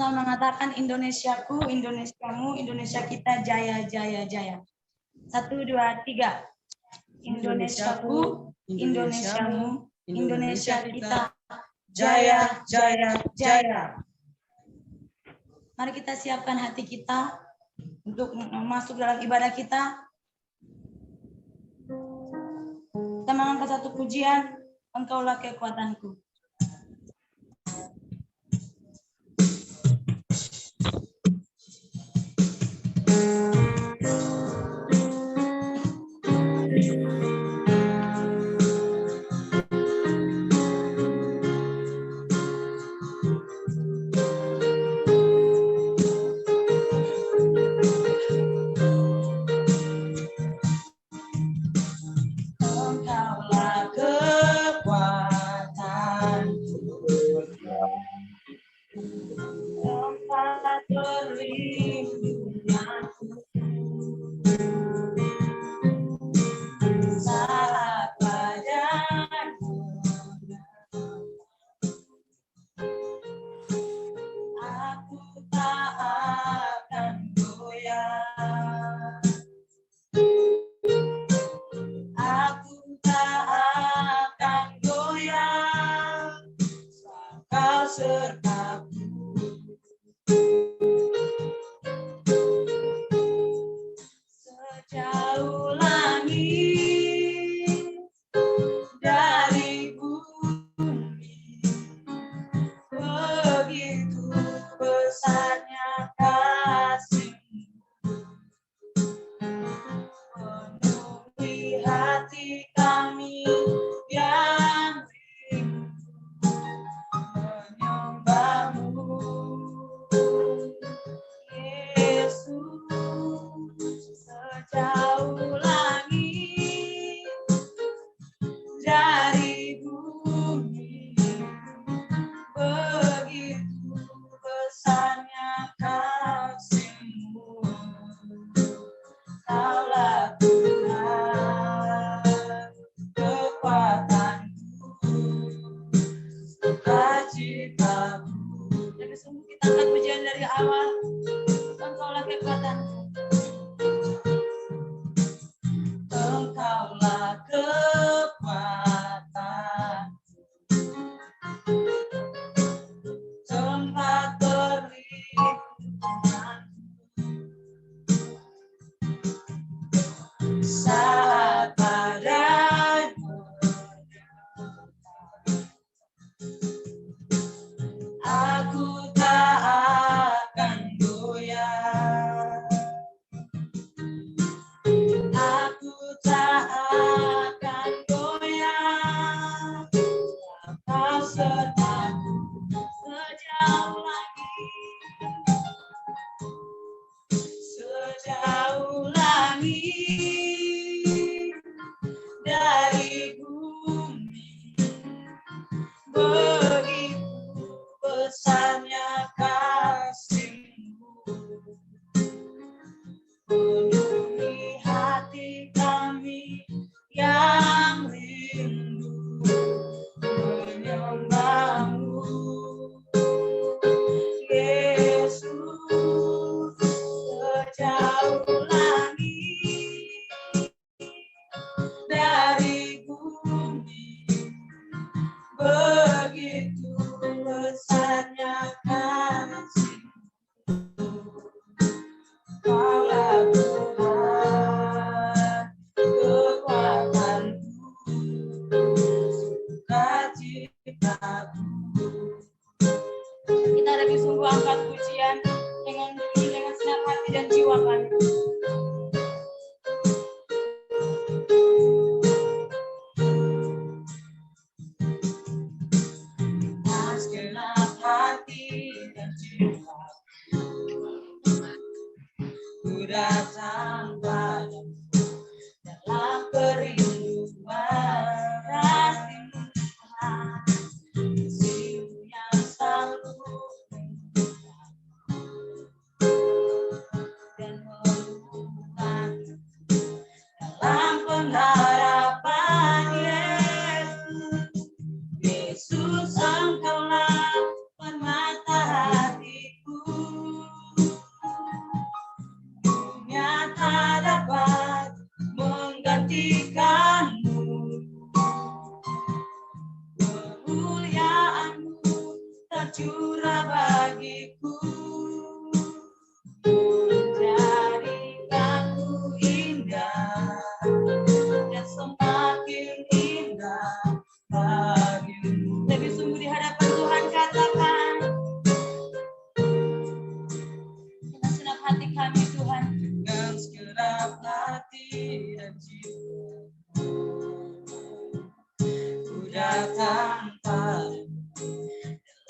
sama-sama mengatakan Indonesiaku, Indonesiamu, Indonesia kita jaya, jaya, jaya. 1, 2, 3. Indonesiaku, Indonesiamu, Indonesia kita jaya, jaya, jaya. Mari kita siapkan hati kita untuk masuk dalam ibadah kita. Kita mengangkat satu pujian, Engkaulah kekuatanku. menggantikanmu. Kemuliaan-Mu tercurah bagiku, menjadikanku indah dan semakin indah bagimu. Lebih sungguh di hadapan Tuhan, katakan dengan segenap hati kami Tuhan, dengan segenap hati dan jiwa ku datang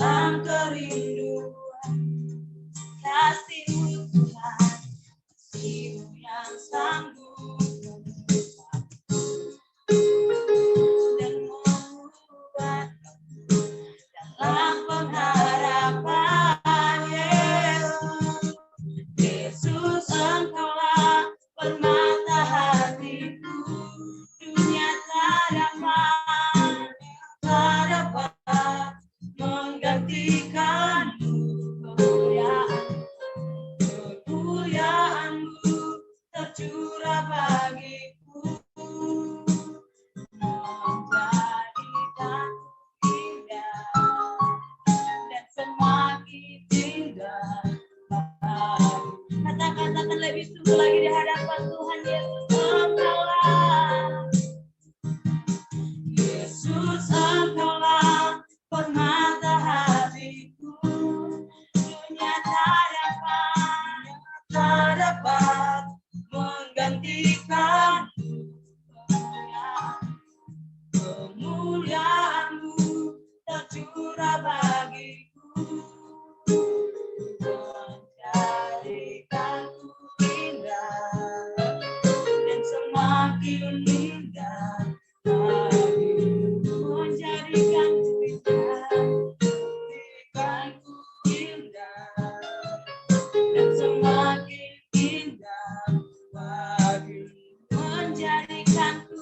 dalam kerinduan kasih-Mu Tuhan, kasih-Mu yang sanggup dan membuat dalam pengharapan. Yesus, Yesus, Engkaulah permata hatiku, dunia tak dapat menggantikanmu. Kemuliaan-Mu tercurah bagiku, menjadikanku indah dan semakin indah bagiku. Katakan lebih sungguh lagi di hadapan Tuhan. Yesus, Engkaulah, Yesus, Engkaulah permata hatiku, dunia tak dapat menggantikanmu. Kemuliaan-Mu tercurah bagiku, menjadikanku indah dan semakin indah bagiku, menjadikanku indah dan semakin indah bagimu, menjadikanku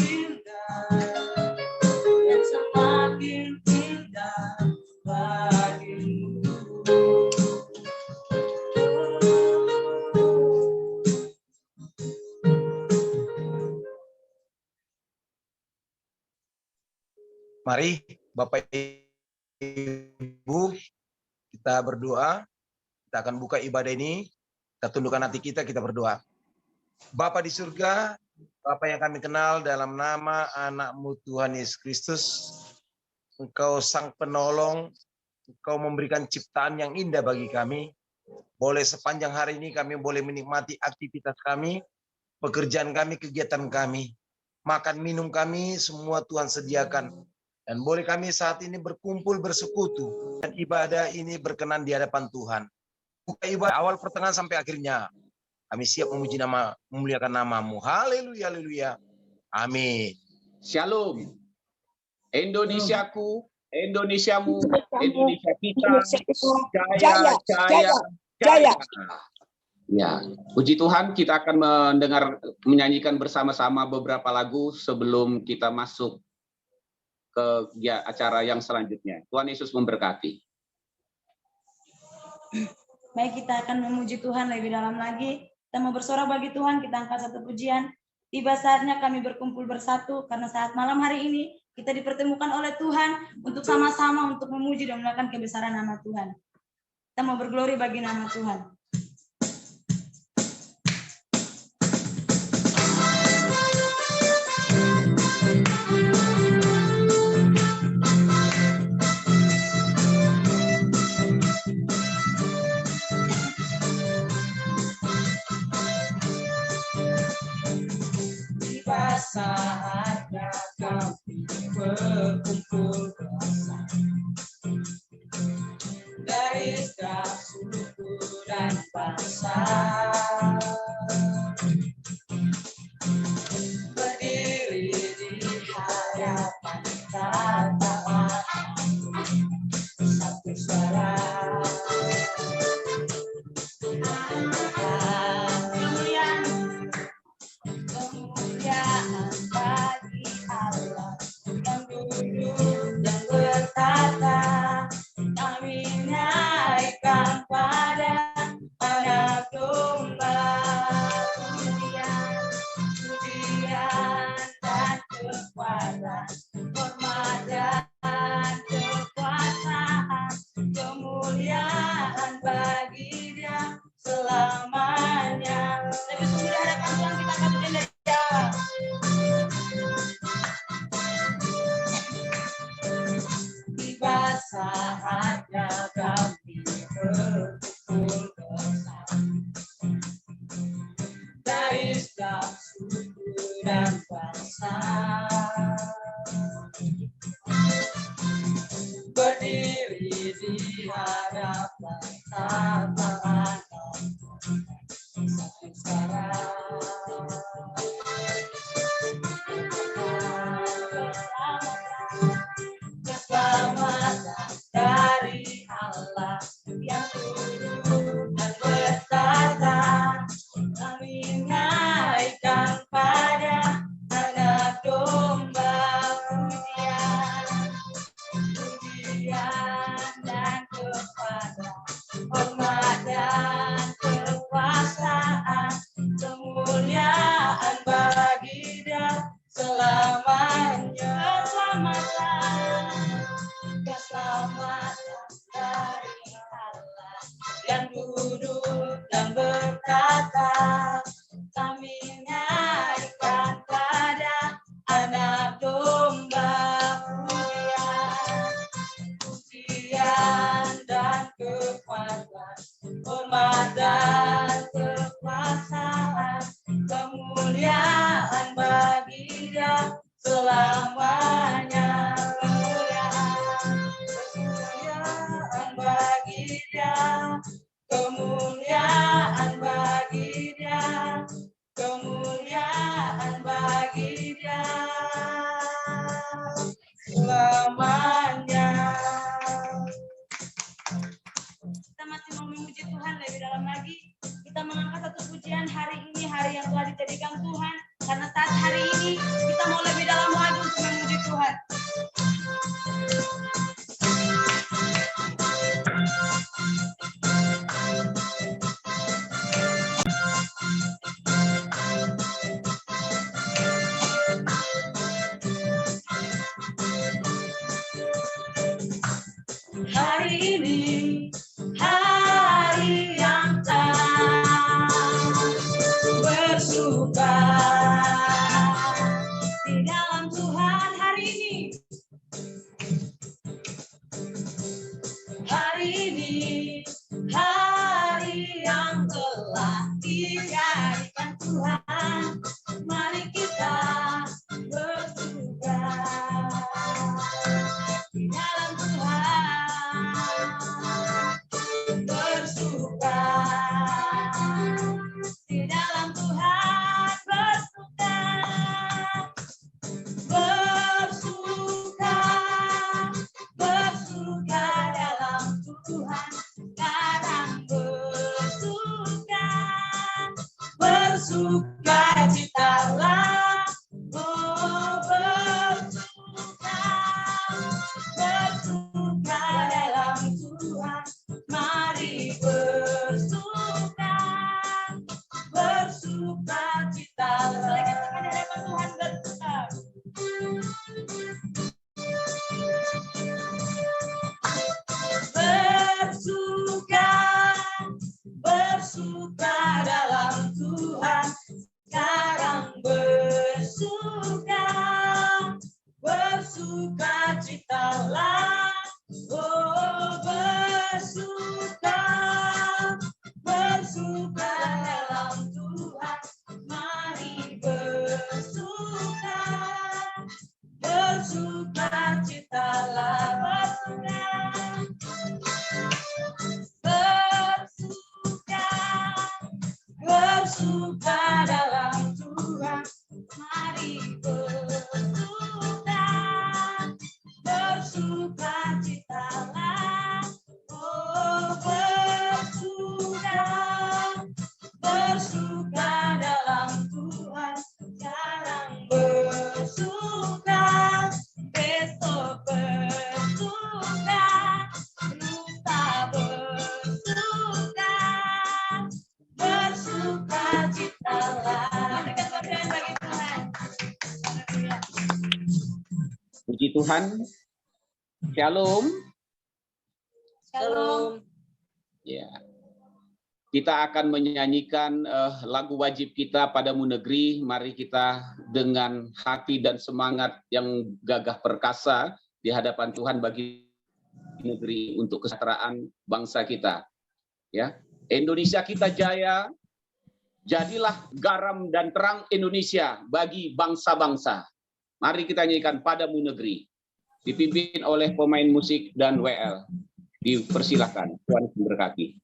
indah dan semakin indah bagimu. Mari Bapak Ibu kita berdoa. Kita akan buka ibadah ini. Kita tundukkan hati kita berdoa. Bapa di surga, Bapa yang kami kenal dalam nama anak-Mu Tuhan Yesus Kristus, Engkau sang penolong, Engkau memberikan ciptaan yang indah bagi kami. Boleh sepanjang hari ini kami boleh menikmati aktivitas kami, pekerjaan kami, kegiatan kami. Makan minum kami, semua Tuhan sediakan. Dan boleh kami saat ini berkumpul bersekutu. Dan ibadah ini berkenan di hadapan Tuhan. Buka ibadah awal pertengahan sampai akhirnya. Kami siap memuji nama, memuliakan nama-Mu. Haleluya, haleluya. Amin. Shalom. Indonesiaku, Indonesiamu, Indonesia kita. Jaya, jaya, jaya. Ya, puji Tuhan, kita akan menyanyikan bersama-sama beberapa lagu sebelum kita masuk ke acara yang selanjutnya. Tuhan Yesus memberkati. Baik, kita akan memuji Tuhan lebih dalam lagi. Kita mau bersorak bagi Tuhan, kita angkat satu pujian. Tiba saatnya kami berkumpul bersatu, karena saat malam hari ini kita dipertemukan oleh Tuhan untuk sama-sama untuk memuji dan melakukan kebesaran nama Tuhan. Kita mau berglori bagi nama Tuhan. Saatnya kami berkumpul bersama dari setiap suku dan bangsa, berdiri di hadapan tatapan satu suara. Kemuliaan bagi Allah yang duduk setiap suku dan bangsa. Berdiri di hadapan tatanan sekarang. Keselamatan dari Allah yang turun dan bertata, kami naikkan pada anak domba pujian dan kepada hormat dan kekuasaan, kemuliaan bagi Dia selamanya. Keselamatan dari Allah yang duduk dan berkata, kami naikkan pada anak domba pujian dan kekuatan, hormat dan kekuasaan, kemuliaan bagi Dia selamanya. Kemuliaan bagi Dia, kemuliaan bagi Dia, kemuliaan bagi Dia selamanya. Kita masih mau memuji Tuhan lebih dalam lagi. Kita mengangkat satu pujian hari ini, hari yang telah dijadikan Tuhan. Karena saat hari ini kita mau lebih dalam lagi untuk memuji Tuhan. Hari ini hari yang tak bersuka di dalam Tuhan. Hari ini hari yang telah dijadikan Tuhan. Mari kita bersuka di dalam Tuhan, bersuka di dalam Tuhan, bersuka, bersuka, bersuka dalam Tuhan. Sekarang bersuka, bersuka citalah, oh bersuka, bersuka dalam Tuhan. Mari bersuka, bersuka cita. Selagi kita di hadapan Tuhan bersuka. Bersuka, bersuka dalam Tuhan. Sekarang bersuka, bersuka citalah, oh bersuka, bersuka dalam Tuhan. Mari bersuka, bersuka citalah, bersuka, bersuka, bersuka dalam Tuhan. Mari bersuka, bersuka citalah, oh bersuka, bersuka dalam Tuhan. Sekarang bersuka, besok bersuka, lusa bersuka, bersuka citalah. Berikan kemuliaan bagi Tuhan. Haleluya. Puji Tuhan. Shalom. Shalom. Ya. Kita akan menyanyikan lagu wajib kita Padamu Negeri. Mari kita dengan hati dan semangat yang gagah perkasa di hadapan Tuhan bagi negeri untuk kesejahteraan bangsa kita. Ya, Indonesia kita jaya, Jadilah garam dan terang Indonesia bagi bangsa-bangsa. Mari kita nyanyikan Padamu Negeri. Dipimpin oleh pemain musik dan WL. Dipersilahkan, Tuhan memberkati.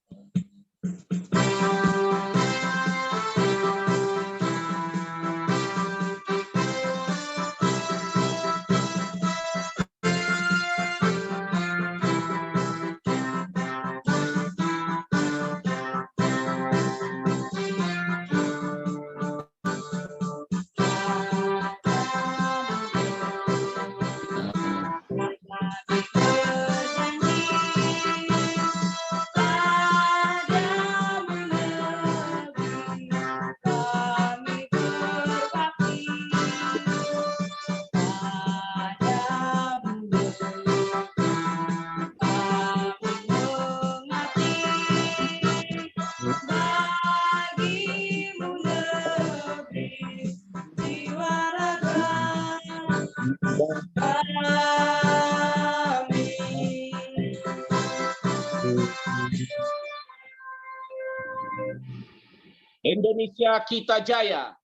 Indonesia kita jaya,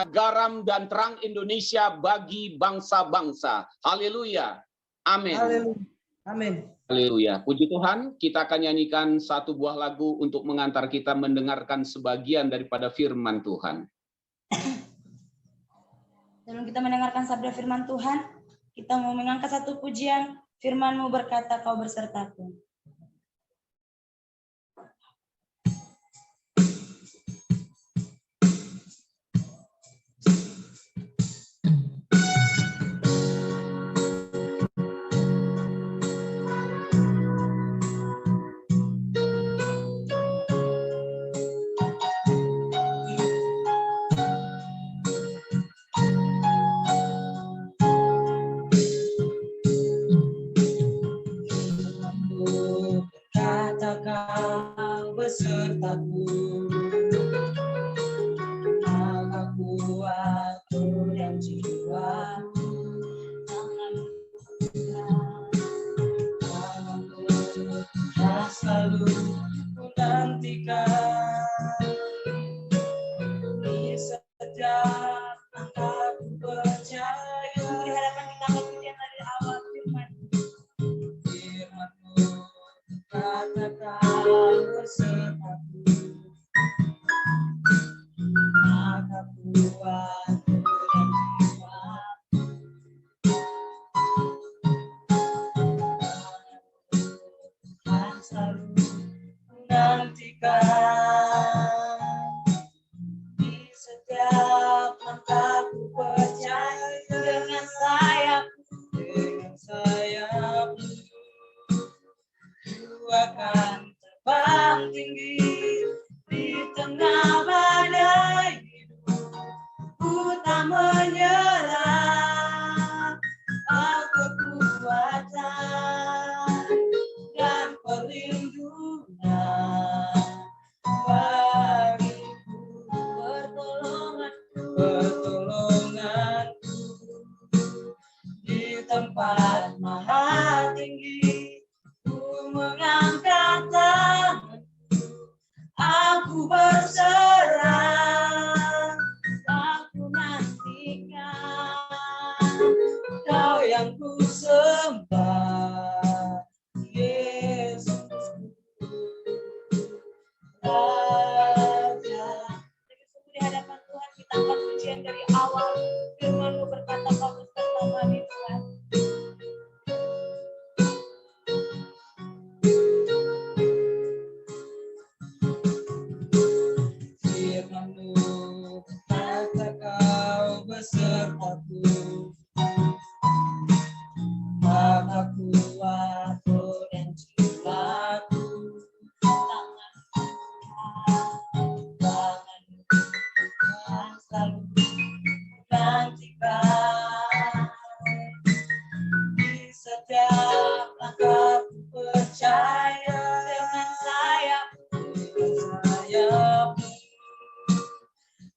garam dan terang Indonesia bagi bangsa-bangsa. Haleluya. Amin. Amin. Haleluya. Puji Tuhan, kita akan nyanyikan satu buah lagu untuk mengantar kita mendengarkan sebagian daripada firman Tuhan. Sebelum kita mendengarkan sabda firman Tuhan, kita mau mengangkat satu pujian. Firman-Mu berkata, Kau bersertaku. Kau besertaku, maka kuatku dan jiwaku, tanganmu yang selalu ku nantikan, di setiap langkahku percaya. Di hadapan kita yang dari awal firman-Mu katakan besertaku, maka kuatku dan jiwaku, Tuhan selalu menantikan, di setiap langkahku percaya, dengan sayap-Mu ku akan terbang tinggi di tengah badai hidup. Ku tak menyerah, aku kekuatan dan perlindungan bagiku, pertolonganku di tempat maha tinggi. Mengangkat tanganku, aku berserah, aku nantikan, Kau yang ku sembah, Yesus Raja. Di hadapan Tuhan kita angkat pujian dari awal. Firman-Mu berkata, Kau beserta kami, Tuhan. Firman-Mu berkata, Kau besertaku, maka kuatku dan jiwaku, tangan-Mu yang selalu menantikan, di setiap langkahku percaya, dengan sayap-Mu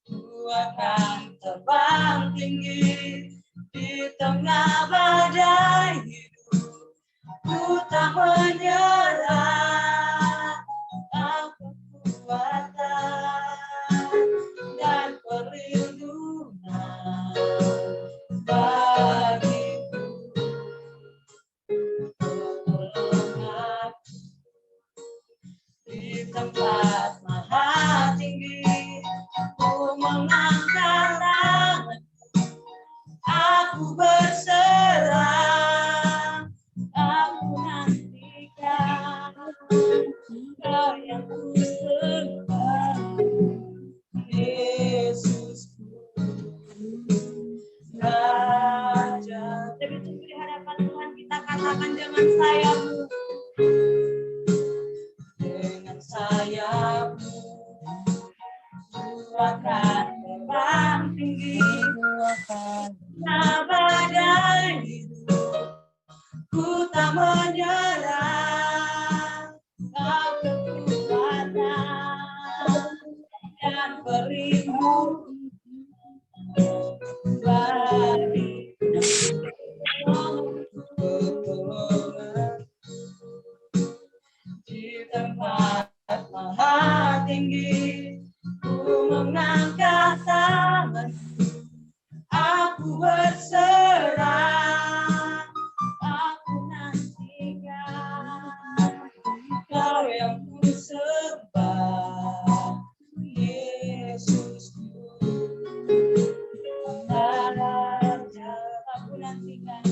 ku akan terbang tinggi di tengah badai hidup. Ku tak menyerah, aku kekuatan akan terbang tinggi, badai hidup, ku tak menyerah. Kau kekuatan dan pelindung bagi di tempat maha tinggi, ku mengangkat tangan, aku berserah, aku nantikan Kau yang ku sembah, Yesusku. Raja, aku nantikan,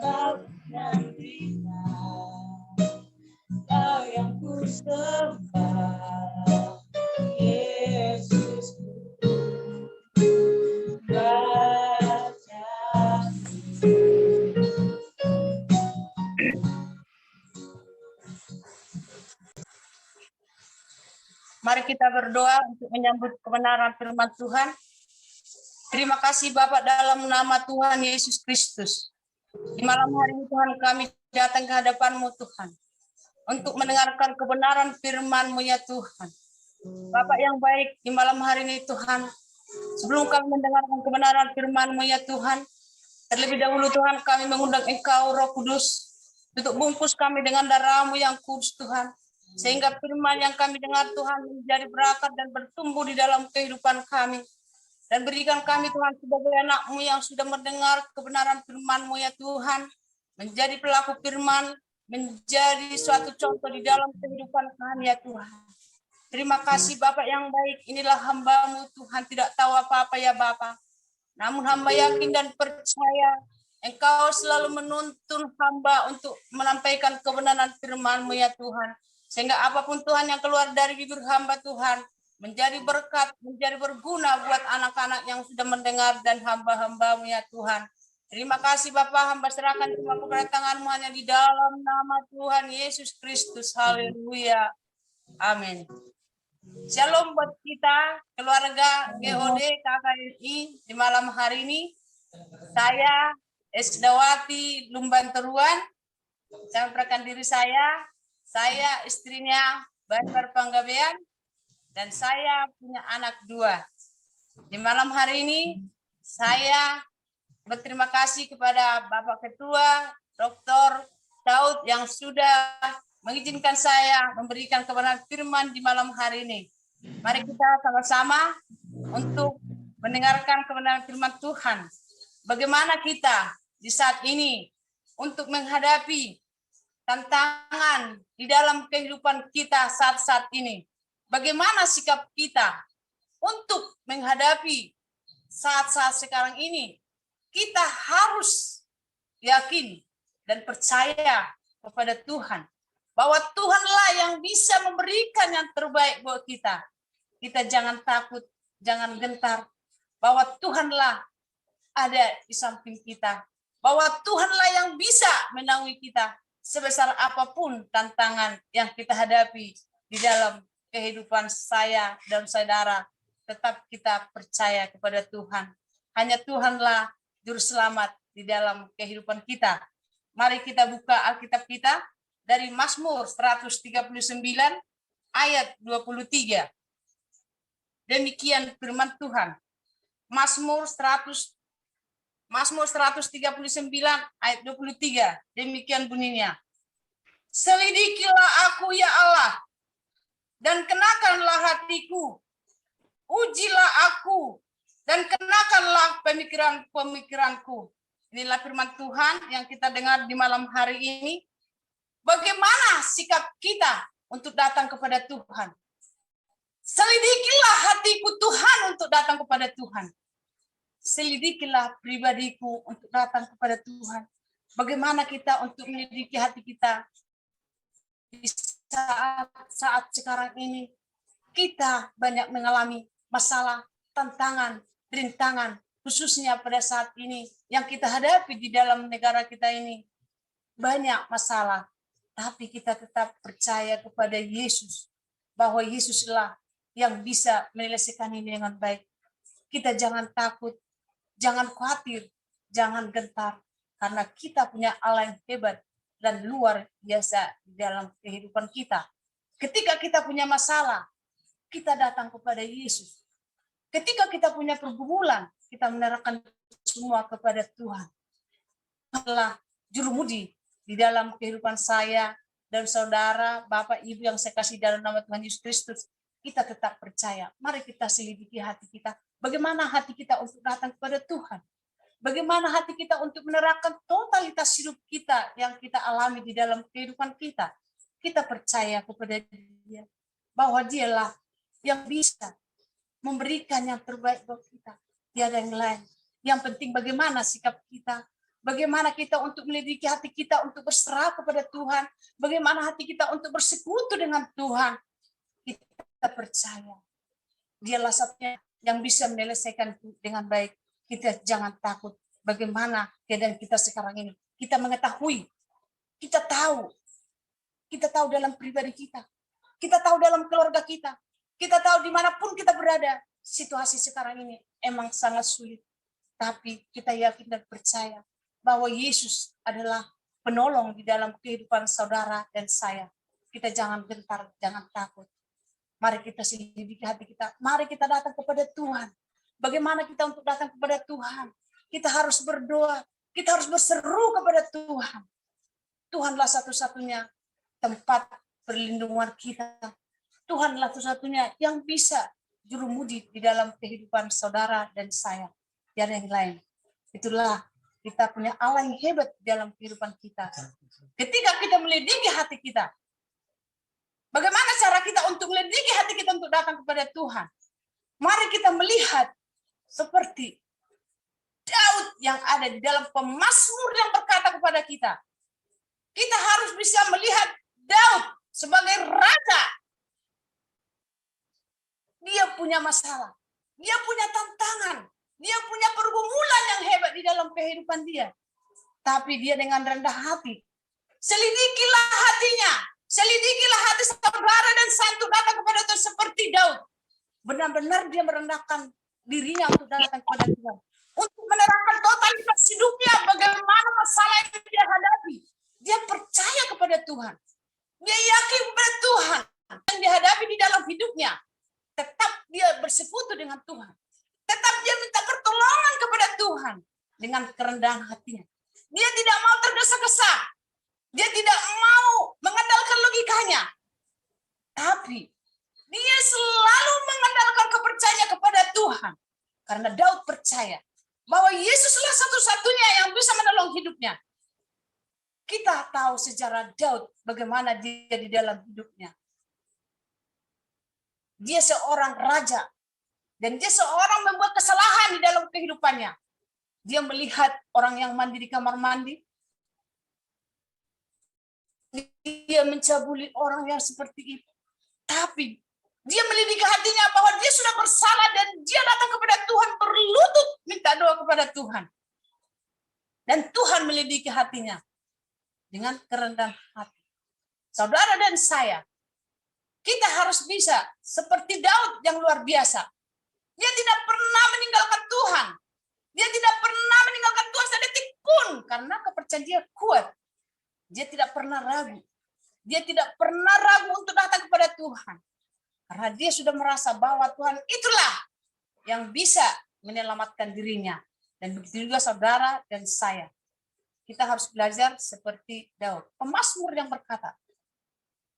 Kau nantikan, Kau yang ku sembah, Yesusku. Raja. Mari kita berdoa untuk menyambut kebenaran firman Tuhan. Terima kasih Bapak dalam nama Tuhan Yesus Kristus. Di malam hari ini Tuhan kami datang ke hadapan-Mu Tuhan. Untuk mendengarkan kebenaran firman-Mu ya Tuhan. Bapak yang baik di malam hari ini Tuhan. Sebelum kami mendengarkan kebenaran firman-Mu ya Tuhan. Terlebih dahulu Tuhan kami mengundang Engkau Roh Kudus. Untuk bungkus kami dengan darah-Mu yang kudus Tuhan. Sehingga firman yang kami dengar Tuhan menjadi berkat dan bertumbuh di dalam kehidupan kami. Dan berikan kami Tuhan sebagai anak-Mu yang sudah mendengar kebenaran firman-Mu ya Tuhan. Menjadi pelaku firman, menjadi suatu contoh di dalam kehidupan kami ya Tuhan. Terima kasih Bapak yang baik, inilah hamba-Mu Tuhan tidak tahu apa-apa ya Bapak. Namun hamba yakin dan percaya Engkau selalu menuntun hamba untuk menyampaikan kebenaran firman-Mu ya Tuhan. Sehingga apapun Tuhan yang keluar dari bibir hamba Tuhan, menjadi berkat, menjadi berguna buat anak-anak yang sudah mendengar dan hamba-hamba-Mu ya Tuhan. Terima kasih Bapak, hamba serahkan semua kepada tangan-Mu hanya di dalam nama Tuhan Yesus Kristus. Haleluya. Amin. Shalom buat kita, keluarga GOD KKRI di malam hari ini. Saya Esdawati Lumban Teruan. Saya memperkenalkan diri saya istrinya Bandar Panggabean, dan saya punya anak 2. Di malam hari ini, saya berterima kasih kepada Bapak Ketua, Dr. Daud yang sudah mengizinkan saya memberikan kebenaran firman di malam hari ini. Mari kita sama-sama untuk mendengarkan kebenaran firman Tuhan. Bagaimana kita di saat ini untuk menghadapi tantangan di dalam kehidupan kita saat-saat ini. Bagaimana sikap kita untuk menghadapi saat-saat sekarang ini? Kita harus yakin dan percaya kepada Tuhan. Bahwa Tuhanlah yang bisa memberikan yang terbaik buat kita. Kita jangan takut, jangan gentar. Bahwa Tuhanlah ada di samping kita. Bahwa Tuhanlah yang bisa menaungi kita. Sebesar apapun tantangan yang kita hadapi di dalam kehidupan saya dan saudara, tetap kita percaya kepada Tuhan. Hanya Tuhanlah juru selamat di dalam kehidupan kita. Mari kita buka Alkitab kita dari Mazmur 139 ayat 23. Demikian firman Tuhan. Mazmur 139 ayat 23. Demikian bunyinya. Selidikilah aku ya Allah, dan kenakanlah hatiku. Ujilah aku, dan kenakanlah pemikiran-pemikiranku. Inilah firman Tuhan yang kita dengar di malam hari ini. Bagaimana sikap kita untuk datang kepada Tuhan? Selidikilah hatiku Tuhan untuk datang kepada Tuhan. Selidikilah pribadiku untuk datang kepada Tuhan. Bagaimana kita untuk menyelidiki hati kita di saat sekarang ini? Kita banyak mengalami masalah, tantangan, rintangan, khususnya pada saat ini yang kita hadapi di dalam negara kita ini. Banyak masalah, tapi kita tetap percaya kepada Yesus, bahwa Yesuslah yang bisa menyelesaikan ini dengan baik. Kita jangan takut, jangan khawatir, jangan gentar, karena kita punya Allah yang hebat dan luar biasa di dalam kehidupan kita. Ketika kita punya masalah, kita datang kepada Yesus. Ketika kita punya pergumulan, kita menyerahkan semua kepada Tuhan. Adalah jurumudi di dalam kehidupan saya dan saudara, Bapak, Ibu yang saya kasih dalam nama Tuhan Yesus Kristus, kita tetap percaya. Mari kita selidiki hati kita. Bagaimana hati kita untuk datang kepada Tuhan? Bagaimana hati kita untuk menerapkan totalitas hidup kita yang kita alami di dalam kehidupan kita? Kita percaya kepada Dia, bahwa Dialah yang bisa memberikan yang terbaik buat kita. Tiada yang lain. Yang penting bagaimana sikap kita, bagaimana kita untuk melidiki hati kita untuk berserah kepada Tuhan, bagaimana hati kita untuk bersekutu dengan Tuhan. Kita percaya Dialah satunya yang bisa menyelesaikan dengan baik. Kita jangan takut bagaimana keadaan kita sekarang ini. Kita mengetahui, kita tahu dalam pribadi kita tahu dalam keluarga kita tahu dimanapun kita berada. Situasi sekarang ini emang sangat sulit, tapi kita yakin dan percaya bahwa Yesus adalah penolong di dalam kehidupan saudara dan saya. Kita jangan gentar, jangan takut. Mari kita selidiki hati kita. Mari kita datang kepada Tuhan. Bagaimana kita untuk datang kepada Tuhan? Kita harus berdoa. Kita harus berseru kepada Tuhan. Tuhanlah satu-satunya tempat perlindungan kita. Tuhanlah satu-satunya yang bisa jurumudi di dalam kehidupan saudara dan saya. Tiada yang lain. Itulah kita punya Allah yang hebat di dalam kehidupan kita. Ketika kita melidiki hati kita, bagaimana cara kita untuk melidiki hati kita untuk datang kepada Tuhan? Mari kita melihat seperti Daud yang ada di dalam pemazmur yang berkata kepada kita. Kita harus bisa melihat Daud sebagai raja. Dia punya masalah, dia punya tantangan, dia punya pergumulan yang hebat di dalam kehidupan dia. Tapi dia dengan rendah hati, selidikilah hatinya, selidikilah hati saudara dan santu datang kepada Tuhan seperti Daud. Benar-benar dia merendahkan dirinya untuk datang kepada Tuhan. Untuk menerapkan totalitas hidupnya, bagaimana masalah yang dia hadapi. Dia percaya kepada Tuhan. Dia yakin kepada Tuhan yang dihadapi di dalam hidupnya. Tetap dia bersekutu dengan Tuhan. Tetap dia minta pertolongan kepada Tuhan dengan kerendahan hatinya. Dia tidak mau tergesa-gesa. Dia tidak mau mengandalkan logikanya. Tapi dia selalu mengandalkan kepercayaan kepada Tuhan. Karena Daud percaya bahwa Yesuslah satu-satunya yang bisa menolong hidupnya. Kita tahu sejarah Daud bagaimana dia di dalam hidupnya. Dia seorang raja. Dan dia seorang membuat kesalahan di dalam kehidupannya. Dia melihat orang yang mandi di kamar mandi. Dia mencabuli orang yang seperti itu. Tapi dia melidiki hatinya bahwa dia sudah bersalah dan dia datang kepada Tuhan berlutut minta doa kepada Tuhan. Dan Tuhan melidiki hatinya dengan kerendahan hati. Saudara dan saya, kita harus bisa seperti Daud yang luar biasa. Dia tidak pernah meninggalkan Tuhan. Dia tidak pernah meninggalkan Tuhan sedetik pun karena kepercayaan dia kuat. Dia tidak pernah ragu. Dia tidak pernah ragu untuk datang kepada Tuhan. Karena dia sudah merasa bahwa Tuhan itulah yang bisa menyelamatkan dirinya. Dan begitu juga saudara dan saya. Kita harus belajar seperti Daud. Pemazmur yang berkata,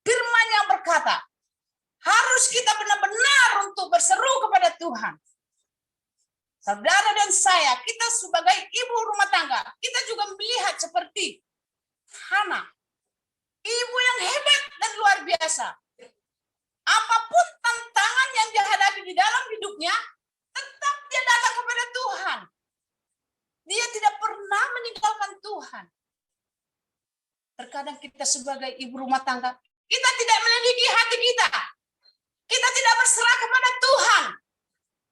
firman yang berkata, harus kita benar-benar untuk berseru kepada Tuhan. Saudara dan saya, kita sebagai ibu rumah tangga, kita juga melihat seperti Hana. Ibu yang hebat dan luar biasa. Apapun tantangan yang dihadapi di dalam hidupnya, tetap dia datang kepada Tuhan. Dia tidak pernah meninggalkan Tuhan. Terkadang kita sebagai ibu rumah tangga, kita tidak melidiki hati kita. Kita tidak berserah kepada Tuhan.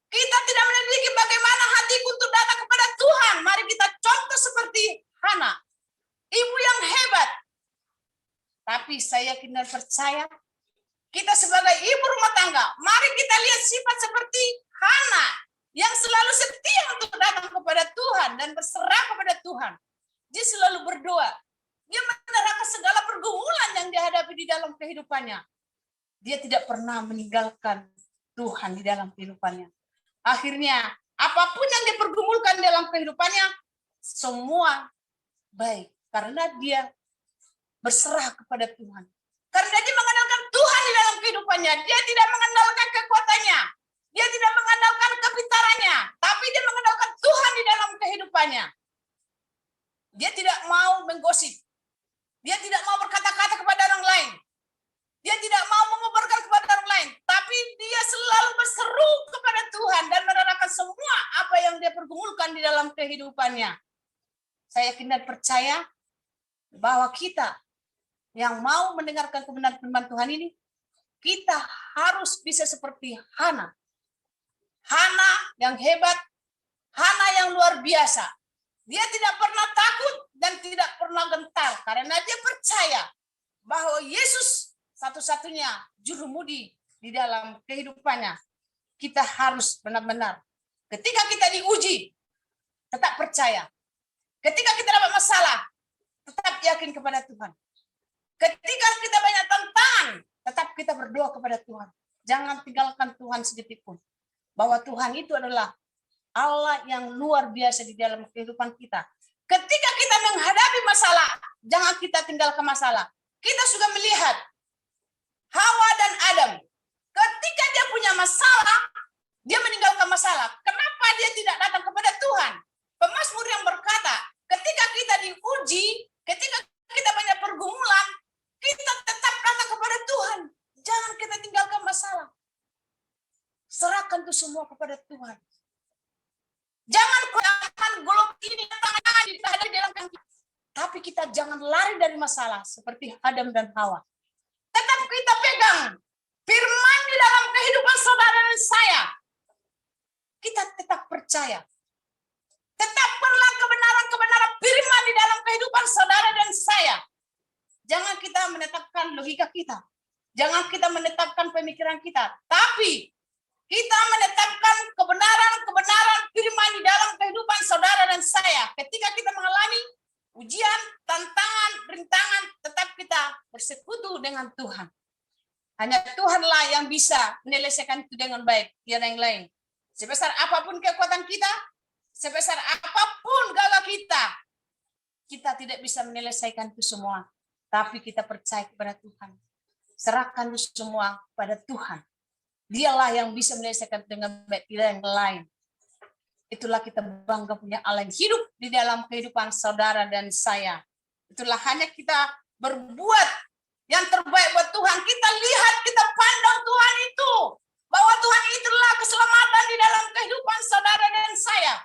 Kita tidak melidiki bagaimana hatiku untuk datang kepada Tuhan. Mari kita contoh seperti Hana. Ibu yang hebat. Tapi saya yakin dan percaya kita sebagai ibu rumah tangga, mari kita lihat sifat seperti Hana yang selalu setia untuk datang kepada Tuhan dan berserah kepada Tuhan. Dia selalu berdoa. Dia menerangkan segala pergumulan yang dihadapi di dalam kehidupannya. Dia tidak pernah meninggalkan Tuhan di dalam kehidupannya. Akhirnya, apapun yang dipergumulkan dalam kehidupannya, semua baik. Karena dia berserah kepada Tuhan. Karena dia mengandalkan Tuhan di dalam kehidupannya. Dia tidak mengandalkan kekuatannya. Dia tidak mengandalkan kepintarannya. Tapi dia mengandalkan Tuhan di dalam kehidupannya. Dia tidak mau menggosip. Dia tidak mau berkata-kata kepada orang lain. Dia tidak mau mengobarkan kepada orang lain. Tapi dia selalu berseru kepada Tuhan dan menerangkan semua apa yang dia pergumulkan di dalam kehidupannya. Saya yakin dan percaya bahwa kita yang mau mendengarkan kebenaran firman Tuhan ini, kita harus bisa seperti Hana. Hana yang hebat, Hana yang luar biasa. Dia tidak pernah takut dan tidak pernah gentar karena dia percaya bahwa Yesus satu-satunya juru mudi di dalam kehidupannya. Kita harus benar-benar ketika kita diuji, tetap percaya. Ketika kita dapat masalah, tetap yakin kepada Tuhan. Ketika kita banyak tantangan, tetap kita berdoa kepada Tuhan. Jangan tinggalkan Tuhan sedikit pun. Bahwa Tuhan itu adalah Allah yang luar biasa di dalam kehidupan kita. Ketika kita menghadapi masalah, jangan kita tinggalkan masalah. Kita sudah melihat Hawa dan Adam. Ketika dia punya masalah, dia meninggalkan masalah. Kenapa dia tidak datang kepada Tuhan? Pemazmur yang berkata, ketika kita diuji, ketika kita banyak pergumulan, kita tetap datang kepada Tuhan. Jangan kita tinggalkan masalah. Serahkan itu semua kepada Tuhan. Jangan golok ini tangan kita ada di dalam kaki. Tapi kita jangan lari dari masalah seperti Adam dan Hawa. Tetap kita pegang firman di dalam kehidupan saudara dan saya. Kita tetap percaya. Tetapkanlah kebenaran-kebenaran firman di dalam kehidupan saudara dan saya. Jangan kita menetapkan logika kita. Jangan kita menetapkan pemikiran kita. Tapi kita menetapkan kebenaran-kebenaran firman di dalam kehidupan saudara dan saya. Ketika kita mengalami ujian, tantangan, rintangan, tetap kita bersekutu dengan Tuhan. Hanya Tuhanlah yang bisa menyelesaikan itu dengan baik, tiada yang lain. Sebesar apapun kekuatan kita, sebesar apapun gagah kita tidak bisa menyelesaikan itu semua. Tapi kita percaya kepada Tuhan. Serahkan itu semua pada Tuhan. Dialah yang bisa menyelesaikan dengan baik, tidak yang lain. Itulah kita bangga punya Allah yang hidup di dalam kehidupan saudara dan saya. Itulah hanya kita berbuat yang terbaik buat Tuhan. Kita lihat, kita pandang Tuhan itu. Bahwa Tuhan itulah keselamatan di dalam kehidupan saudara dan saya.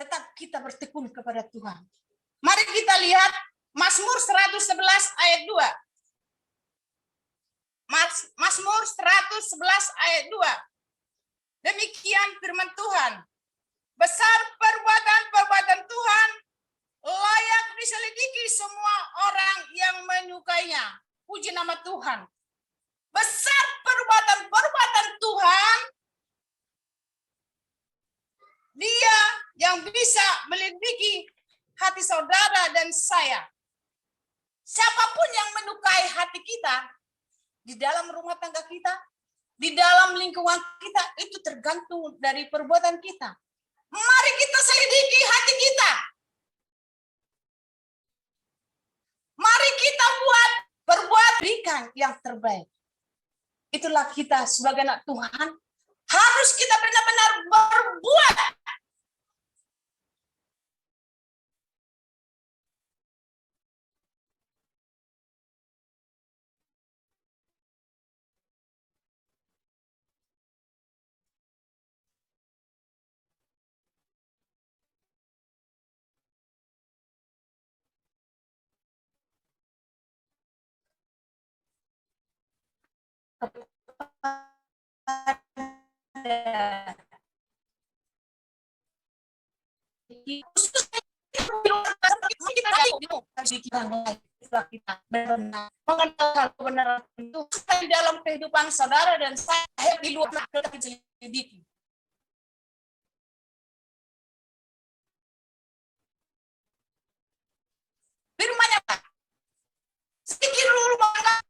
Tetap kita bertekun kepada Tuhan. Mari kita lihat Mazmur 111 ayat 2. Mazmur 111 ayat 2. Demikian firman Tuhan. Besar perbuatan-perbuatan Tuhan, layak diselidiki semua orang yang menyukainya. Puji nama Tuhan. Besar perbuatan-perbuatan Tuhan, Dia yang bisa melidiki hati saudara dan saya. Siapapun yang menyukai hati kita, di dalam rumah tangga kita, di dalam lingkungan kita, itu tergantung dari perbuatan kita. Mari kita selidiki hati kita. Mari kita berbuat berikan yang terbaik. Itulah kita sebagai anak Tuhan, harus kita benar-benar berbuat. marilah kita benar-benar mengenal kebenaran itu di dalam kehidupan saudara dan saya di luar kita selidiki. Firman-Nya sedikit dulu mengenal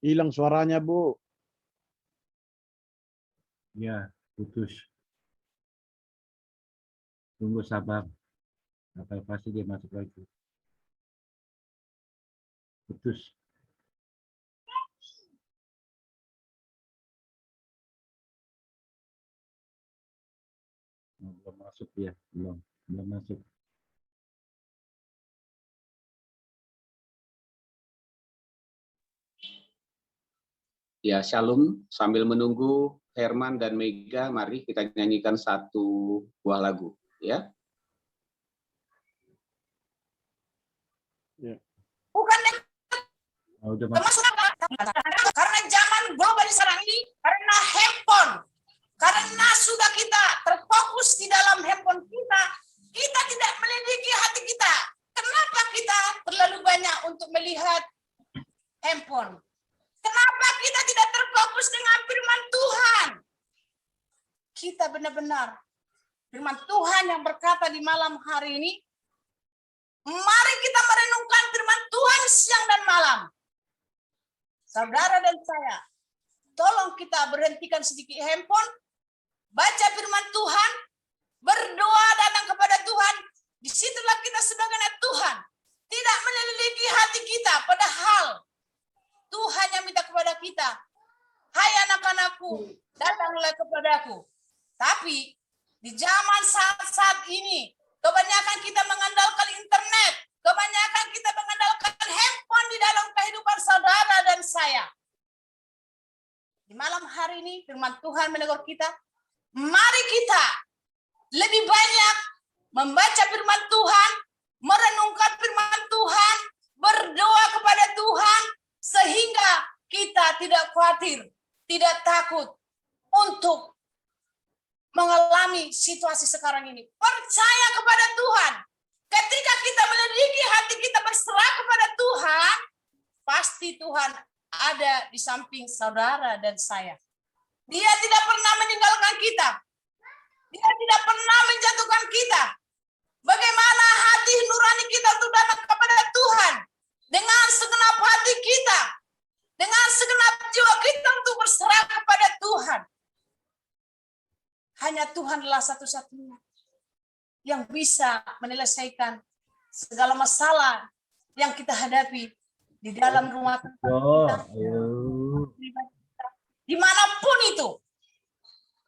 Hilang suaranya, Bu. Ya, putus. Tunggu sabar. Sampai pasti dia masuk lagi. Putus. Belum masuk dia, belum masuk. Ya, Shalom. Sambil menunggu Herman dan Mega, mari kita nyanyikan satu buah lagu, ya. bukan Udah masuk. termasuk karena zaman global sekarang ini, karena handphone, karena sudah kita terfokus di dalam handphone kita, kita tidak melidiki hati kita. Kenapa kita terlalu banyak untuk melihat handphone? Kenapa kita tidak terfokus dengan firman Tuhan? Kita benar-benar firman Tuhan yang berkata di malam hari ini, mari kita merenungkan firman Tuhan siang dan malam. Saudara dan saya, tolong kita berhentikan sedikit handphone, baca firman Tuhan, berdoa datang kepada Tuhan. Disitulah kita sebagai anak Tuhan tidak menyelidiki hati kita, padahal Tuhan yang minta kepada kita, hai anak-anakku, datanglah kepadaku. Tapi di zaman saat ini, kebanyakan kita mengandalkan internet, kebanyakan kita mengandalkan handphone di dalam kehidupan saudara dan saya. Di malam hari ini, firman Tuhan menegur kita, mari kita lebih banyak membaca firman Tuhan, merenungkan firman Tuhan, berdoa kepada Tuhan, sehingga kita tidak khawatir, tidak takut untuk mengalami situasi sekarang ini. Percaya kepada Tuhan. Ketika kita menyelidiki hati kita berserah kepada Tuhan, pasti Tuhan ada di samping saudara dan saya. Dia tidak pernah meninggalkan kita. Dia tidak pernah menjatuhkan kita. Bagaimana hati nurani kita untuk datang kepada Tuhan? Dengan segenap hati kita, dengan segenap jiwa kita untuk berserah kepada Tuhan. Hanya Tuhanlah satu-satunya yang bisa menyelesaikan segala masalah yang kita hadapi di dalam rumah tangga kita, dimanapun itu.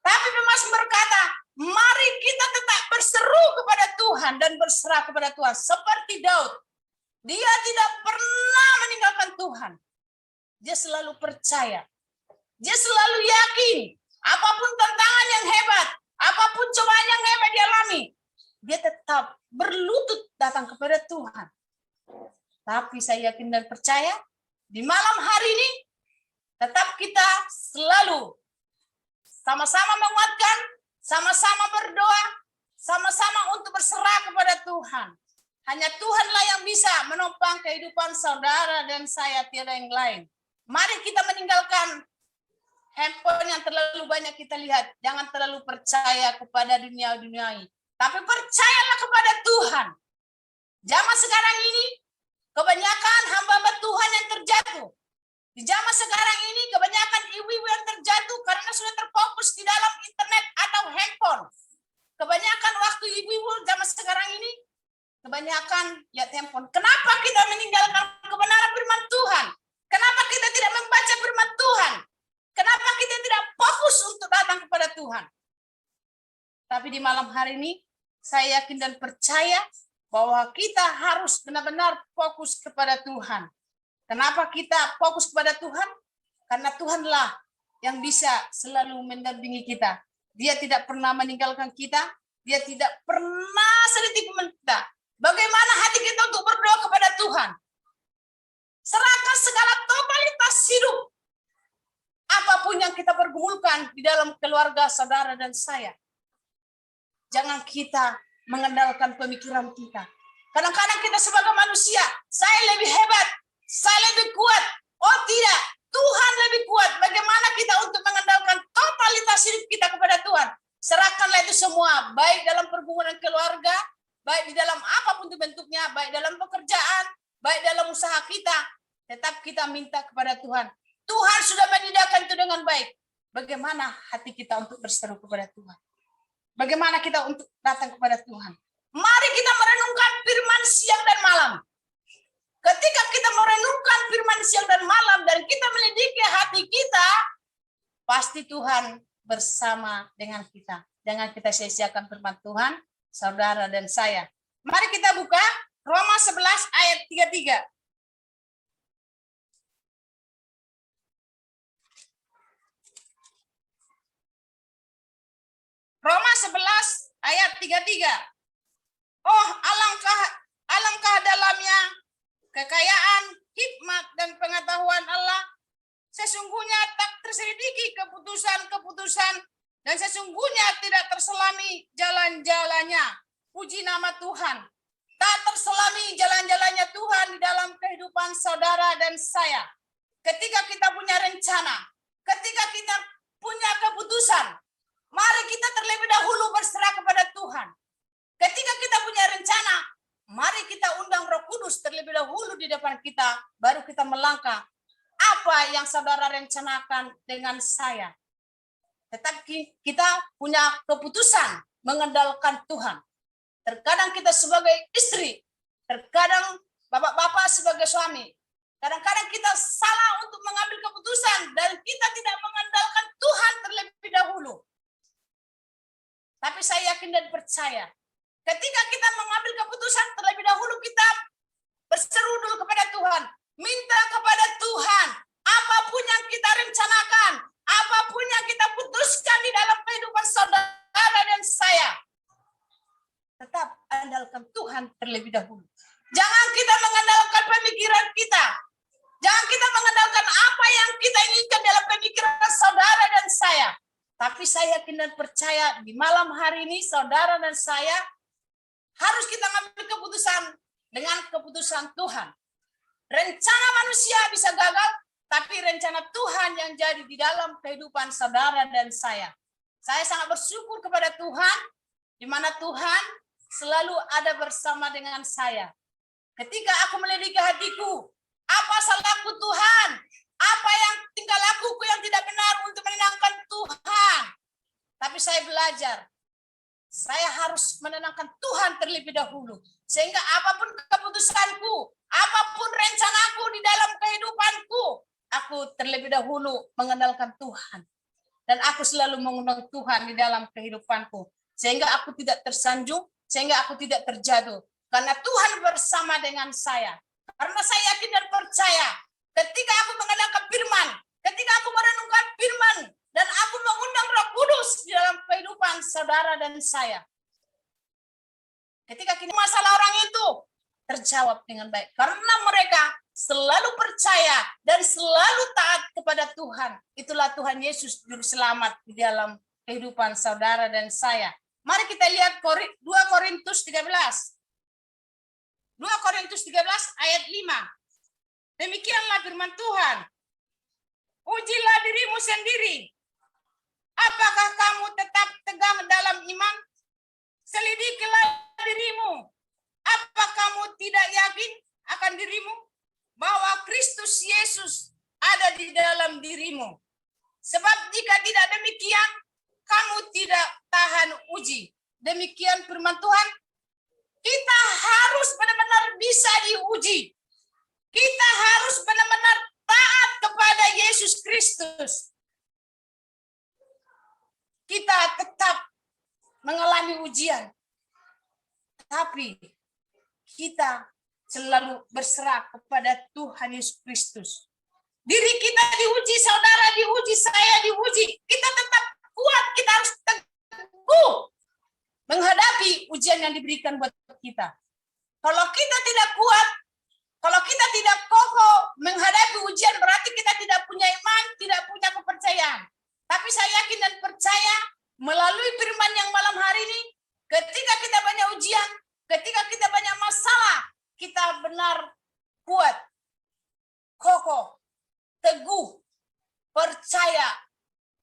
Tapi Pemasmur berkata, mari kita tetap berseru kepada Tuhan dan berserah kepada Tuhan. Seperti Daud, dia tidak pernah meninggalkan Tuhan. Dia selalu percaya. Dia selalu yakin. Apapun tantangan yang hebat, apapun cobaan yang hebat dialami, dia tetap berlutut datang kepada Tuhan. Tapi saya yakin dan percaya, di malam hari ini, tetap kita selalu sama-sama menguatkan, sama-sama berdoa, sama-sama untuk berserah kepada Tuhan. Hanya Tuhanlah yang bisa menopang kehidupan saudara dan saya, tiada yang lain. Mari kita meninggalkan handphone yang terlalu banyak kita lihat. Jangan terlalu percaya kepada dunia-duniai. Tapi percayalah kepada Tuhan. Zaman sekarang ini, kebanyakan hamba-hamba Tuhan yang terjatuh. Di zaman sekarang ini, kebanyakan ibu-ibu yang terjatuh karena sudah terfokus di dalam internet atau handphone. Kebanyakan waktu ibu-ibu zaman sekarang ini, kebanyakan lihat handphone. Kenapa kita meninggalkan kebenaran firman Tuhan? Kenapa kita tidak membaca firman Tuhan? Kenapa kita tidak fokus untuk datang kepada Tuhan? Tapi di malam hari ini, saya yakin dan percaya bahwa kita harus benar-benar fokus kepada Tuhan. Kenapa kita fokus kepada Tuhan? Karena Tuhanlah yang bisa selalu mendampingi kita. Dia tidak pernah meninggalkan kita. Dia tidak pernah sedetik kita. Bagaimana hati kita untuk berdoa kepada Tuhan? Serahkan segala totalitas hidup. Apapun yang kita pergumulkan di dalam keluarga saudara dan saya. Jangan kita mengandalkan pemikiran kita. Kadang-kadang kita sebagai manusia, saya lebih hebat, saya lebih kuat. Oh tidak, Tuhan lebih kuat. Bagaimana kita untuk mengandalkan totalitas hidup kita kepada Tuhan? Serahkanlah itu semua, baik dalam pergumulan keluarga, baik di dalam apapun itu bentuknya, baik dalam pekerjaan, baik dalam usaha kita. Tetap kita minta kepada Tuhan. Tuhan sudah menyediakan itu dengan baik. Bagaimana hati kita untuk berseru kepada Tuhan? Bagaimana kita untuk datang kepada Tuhan? Mari kita merenungkan firman siang dan malam. Ketika kita merenungkan firman siang dan malam dan kita melidiki hati kita, pasti Tuhan bersama dengan kita. Jangan kita sia-siakan firman Tuhan, saudara dan saya. Mari kita buka Roma 11 ayat 33. Roma 11 ayat 33. Oh, alangkah dalamnya kekayaan, hikmat dan pengetahuan Allah. Sesungguhnya tak terselidiki keputusan-keputusan dan sesungguhnya tidak terselami jalan-jalannya. Puji nama Tuhan. Tak terselami jalan-jalannya Tuhan di dalam kehidupan saudara dan saya. Ketika kita punya rencana, ketika kita punya keputusan, mari kita terlebih dahulu berserah kepada Tuhan. Ketika kita punya rencana, mari kita undang Roh Kudus terlebih dahulu di depan kita, baru kita melangkah. Apa yang saudara rencanakan dengan saya? Tetapi kita punya keputusan mengandalkan Tuhan. Terkadang kita sebagai istri, terkadang bapak-bapak sebagai suami, kadang-kadang kita salah untuk mengambil keputusan dan kita tidak mengandalkan Tuhan terlebih dahulu. Tapi saya yakin dan percaya, ketika kita mengambil keputusan terlebih dahulu, kita berseru dulu kepada Tuhan, minta kepada Tuhan, apapun yang kita rencanakan, apapun yang kita putuskan di dalam kehidupan saudara dan saya, tetap andalkan Tuhan terlebih dahulu. Jangan kita mengandalkan pemikiran kita. Jangan kita mengandalkan apa yang kita inginkan dalam pemikiran saudara dan saya. Tapi saya yakin dan percaya di malam hari ini saudara dan saya harus kita mengambil keputusan dengan keputusan Tuhan. Rencana manusia bisa gagal, tapi rencana Tuhan yang jadi di dalam kehidupan saudara dan saya. Saya sangat bersyukur kepada Tuhan, di mana Tuhan selalu ada bersama dengan saya. Ketika aku melidiki hatiku, apa salahku Tuhan? Apa yang tingkah lakuku yang tidak benar untuk menenangkan Tuhan? Tapi saya belajar, saya harus menenangkan Tuhan terlebih dahulu. Sehingga apapun keputusanku, apapun rencanaku di dalam kehidupanku, aku terlebih dahulu mengandalkan Tuhan. Dan aku selalu mengundang Tuhan di dalam kehidupanku. Sehingga aku tidak tersanjung, sehingga aku tidak terjatuh. Karena Tuhan bersama dengan saya. Karena saya yakin dan percaya, ketika aku mengandalkan firman, ketika aku merenungkan firman, dan aku mengundang Roh Kudus di dalam kehidupan saudara dan saya. Ketika kini masalah orang itu terjawab dengan baik. Karena mereka selalu percaya dan selalu taat kepada Tuhan. Itulah Tuhan Yesus Juru Selamat di dalam kehidupan saudara dan saya. Mari kita lihat 2 Korintus 13. 2 Korintus 13 ayat 5. Demikianlah firman Tuhan. Ujilah dirimu sendiri. Apakah kamu tetap tegar dalam iman? Selidikilah dirimu. Apa kamu tidak yakin akan dirimu bahwa Kristus Yesus ada di dalam dirimu? Sebab jika tidak demikian, kamu tidak tahan uji. Demikian firman Tuhan. Kita harus benar-benar bisa diuji. Kita harus benar-benar taat kepada Yesus Kristus. Kita tetap mengalami ujian. Tapi kita selalu berserah kepada Tuhan Yesus Kristus. Diri kita diuji, saudara diuji, saya diuji. Kita tetap kuat, kita harus teguh menghadapi ujian yang diberikan buat kita. Kalau kita tidak kuat, kalau kita tidak kokoh menghadapi ujian, berarti kita tidak punya iman, tidak punya kepercayaan. Tapi saya yakin dan percaya melalui firman yang malam hari ini, ketika kita banyak ujian, ketika kita banyak masalah, kita benar kuat, kokoh, teguh, percaya,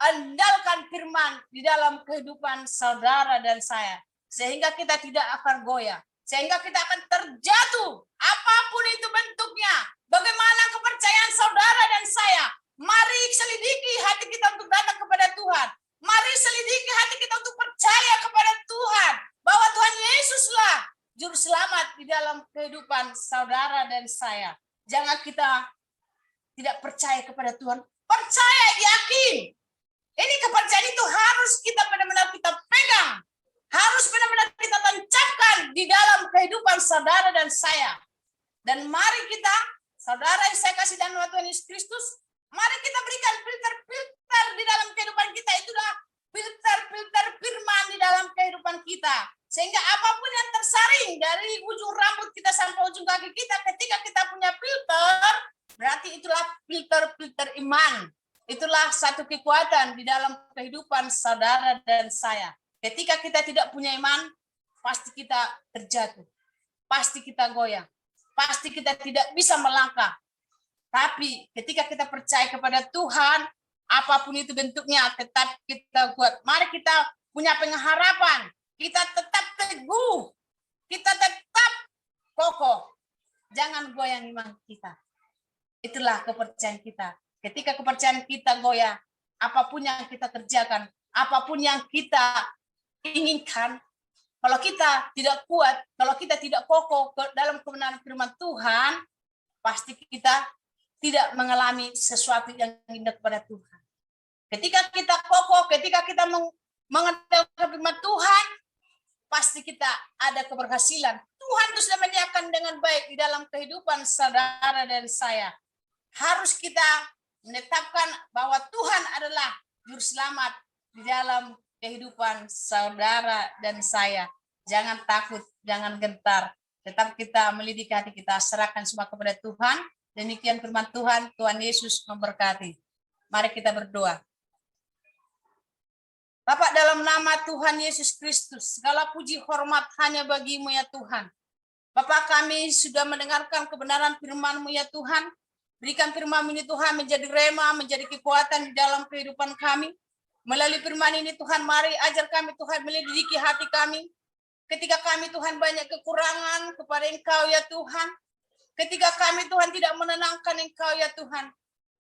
andalkan firman di dalam kehidupan saudara dan saya. Sehingga kita tidak akan goyah. Sehingga kita akan terjatuh, apapun itu bentuknya. Bagaimana kepercayaan saudara dan saya. Mari selidiki hati kita untuk datang kepada Tuhan. Mari selidiki hati kita untuk percaya kepada Tuhan. Bahwa Tuhan Yesuslah juru selamat di dalam kehidupan saudara dan saya. Jangan kita tidak percaya kepada Tuhan. Percaya, yakin. Ini kepercayaan itu harus kita benar-benar kita pegang. Harus benar-benar kita tancapkan di dalam kehidupan saudara dan saya. Dan mari kita, saudara yang saya kasih dalam nama Tuhan Yesus Kristus, mari kita berikan filter-filter di dalam kehidupan kita. Itulah filter-filter firman di dalam kehidupan kita. Sehingga apapun yang tersaring dari ujung rambut kita sampai ujung kaki kita, ketika kita punya filter, berarti itulah filter-filter iman. Itulah satu kekuatan di dalam kehidupan saudara dan saya. Ketika kita tidak punya iman, pasti kita terjatuh. Pasti kita goyah. Pasti kita tidak bisa melangkah. Tapi ketika kita percaya kepada Tuhan, apapun itu bentuknya, tetap kita kuat. Mari kita punya pengharapan. Kita tetap teguh. Kita tetap kokoh. Jangan goyang iman kita. Itulah kepercayaan kita. Ketika kepercayaan kita goyah, apapun yang kita kerjakan, apapun yang kita inginkan, kalau kita tidak kuat, kalau kita tidak kokoh dalam kebenaran firman Tuhan, pasti kita tidak mengalami sesuatu yang indah kepada Tuhan. Ketika kita kokoh, ketika kita mengandalkan firman Tuhan, pasti kita ada keberhasilan. Tuhan itu sudah menyediakan dengan baik di dalam kehidupan saudara dan saya. Harus kita menetapkan bahwa Tuhan adalah juru selamat di dalam kehidupan saudara dan saya. Jangan takut, jangan gentar. Tetap kita melidiki hati kita, serahkan semua kepada Tuhan. Demikian firman Tuhan, Tuhan Yesus memberkati. Mari kita berdoa. Bapak, dalam nama Tuhan Yesus Kristus, segala puji hormat hanya bagi-Mu ya Tuhan. Bapak, kami sudah mendengarkan kebenaran firman-Mu ya Tuhan. Berikan firman ini Tuhan menjadi rema, menjadi kekuatan di dalam kehidupan kami. Melalui firman ini Tuhan, mari ajar kami Tuhan melidiki hati kami. Ketika kami Tuhan banyak kekurangan kepada Engkau ya Tuhan. Ketika kami Tuhan tidak menenangkan Engkau ya Tuhan.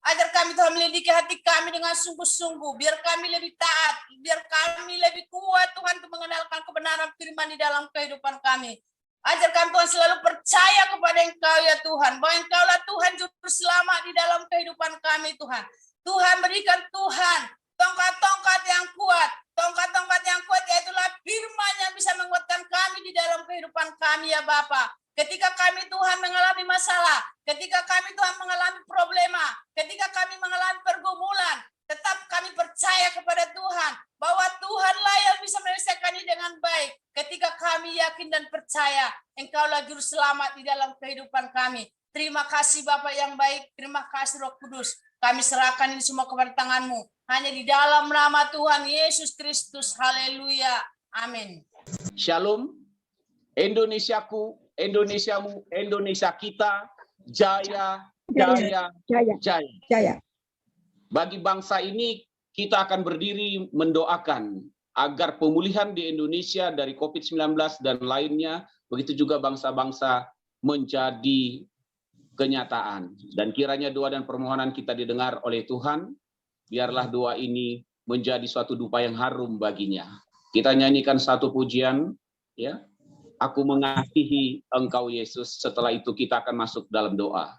Ajar kami Tuhan melidiki hati kami dengan sungguh-sungguh. Biar kami lebih taat. Biar kami lebih kuat Tuhan untuk mengenalkan kebenaran firman di dalam kehidupan kami. Ajar kami Tuhan selalu percaya kepada Engkau ya Tuhan. Bahwa Engkaulah Tuhan juru selamat di dalam kehidupan kami Tuhan. Tuhan berikan Tuhan tongkat-tongkat yang kuat. Tongkat-tongkat yang kuat yaitulah firman yang bisa menguatkan kami di dalam kehidupan kami ya Bapa. Ketika kami Tuhan mengalami masalah, ketika kami Tuhan mengalami problema, ketika kami mengalami pergumulan, tetap kami percaya kepada Tuhan bahwa Tuhanlah yang bisa menyelesaikannya dengan baik. Ketika kami yakin dan percaya, Engkaulah juru selamat di dalam kehidupan kami. Terima kasih Bapa yang baik, terima kasih Roh Kudus. Kami serahkan ini semua kepada tangan-Mu. Hanya di dalam nama Tuhan Yesus Kristus. Haleluya. Amin. Shalom. Indonesiaku, Indonesiamu, Indonesia kita, jaya, jaya, jaya, jaya. Jaya. Bagi bangsa ini, kita akan berdiri mendoakan agar pemulihan di Indonesia dari COVID-19 dan lainnya, begitu juga bangsa-bangsa menjadi kenyataan. Dan kiranya doa dan permohonan kita didengar oleh Tuhan, biarlah doa ini menjadi suatu dupa yang harum baginya. Kita nyanyikan satu pujian, ya. Aku mengasihi Engkau Yesus. Setelah itu kita akan masuk dalam doa.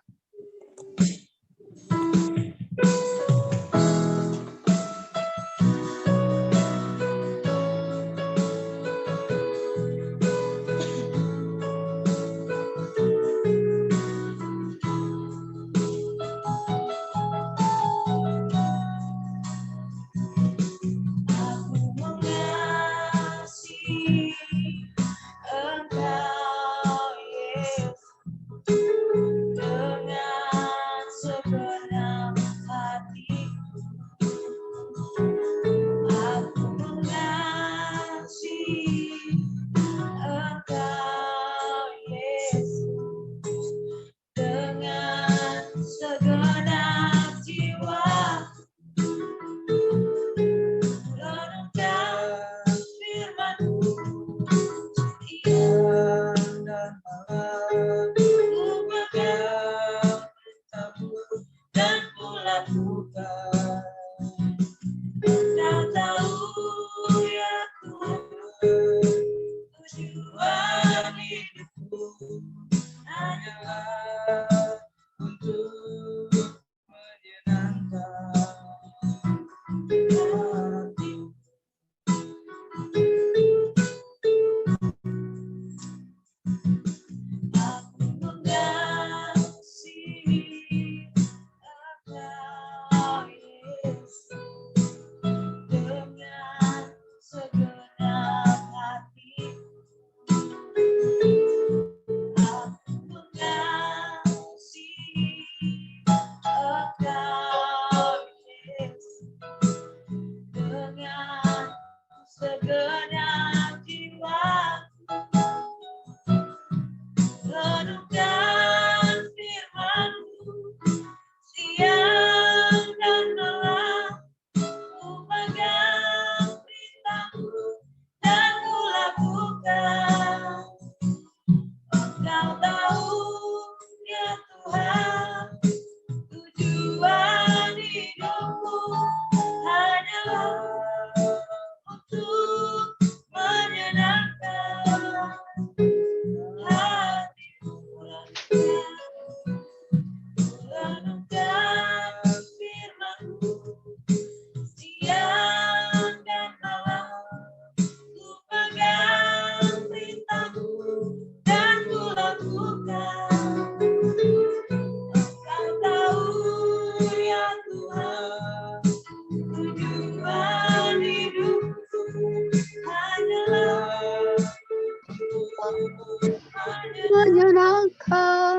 menyenangkan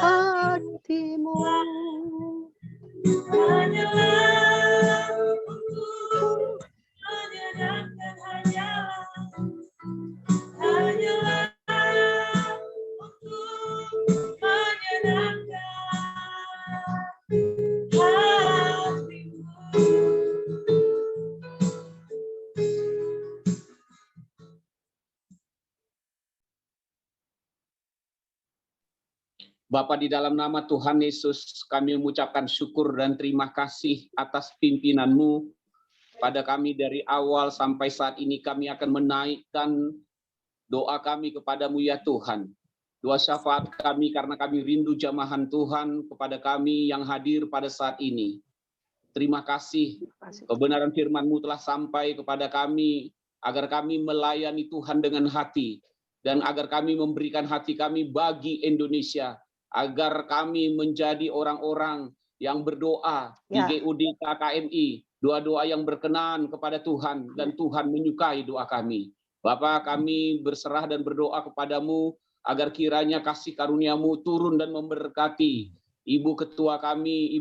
hatimu. Hanyalah untuk menyenangkan, hanyalah untuk menyenangkan hatimu. Bapa, di dalam nama Tuhan Yesus, kami mengucapkan syukur dan terima kasih atas pimpinan-Mu pada kami dari awal sampai saat ini. Kami akan menaikkan doa kami kepadamu ya Tuhan. Doa syafaat kami karena kami rindu jamahan Tuhan kepada kami yang hadir pada saat ini. Terima kasih kebenaran firman-Mu telah sampai kepada kami agar kami melayani Tuhan dengan hati dan agar kami memberikan hati kami bagi Indonesia, agar kami menjadi orang-orang yang berdoa di GUD KKMI, doa-doa yang berkenan kepada Tuhan dan Tuhan menyukai doa kami. Bapak, kami berserah dan berdoa kepadamu agar kiranya kasih karunia-Mu turun dan memberkati Ibu Ketua kami,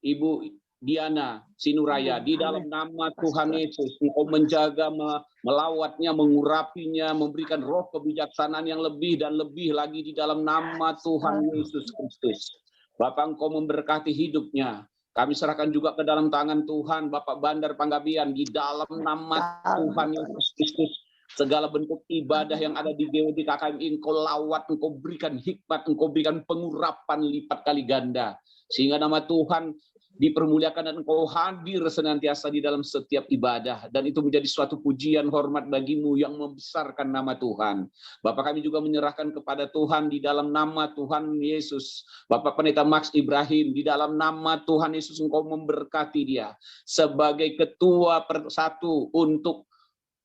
Ibu Diana Sinuraya. Di dalam nama Tuhan Yesus, Engkau menjaga, melawatnya, mengurapinya, memberikan roh kebijaksanaan yang lebih dan lebih lagi di dalam nama Tuhan Yesus Kristus. Bapak, Engkau memberkati hidupnya. Kami serahkan juga ke dalam tangan Tuhan Bapak Bandar Panggabean di dalam nama Tuhan Yesus Kristus. Segala bentuk ibadah yang ada di GUD KKMI, Engkau lawat, Engkau berikan hikmat, Engkau berikan pengurapan lipat kali ganda. Sehingga nama Tuhan dipermuliakan dan Engkau hadir senantiasa di dalam setiap ibadah. Dan itu menjadi suatu pujian hormat bagimu yang membesarkan nama Tuhan. Bapak, kami juga menyerahkan kepada Tuhan di dalam nama Tuhan Yesus. Bapak Pendeta Max Ibrahim, di dalam nama Tuhan Yesus Engkau memberkati dia sebagai ketua persatu untuk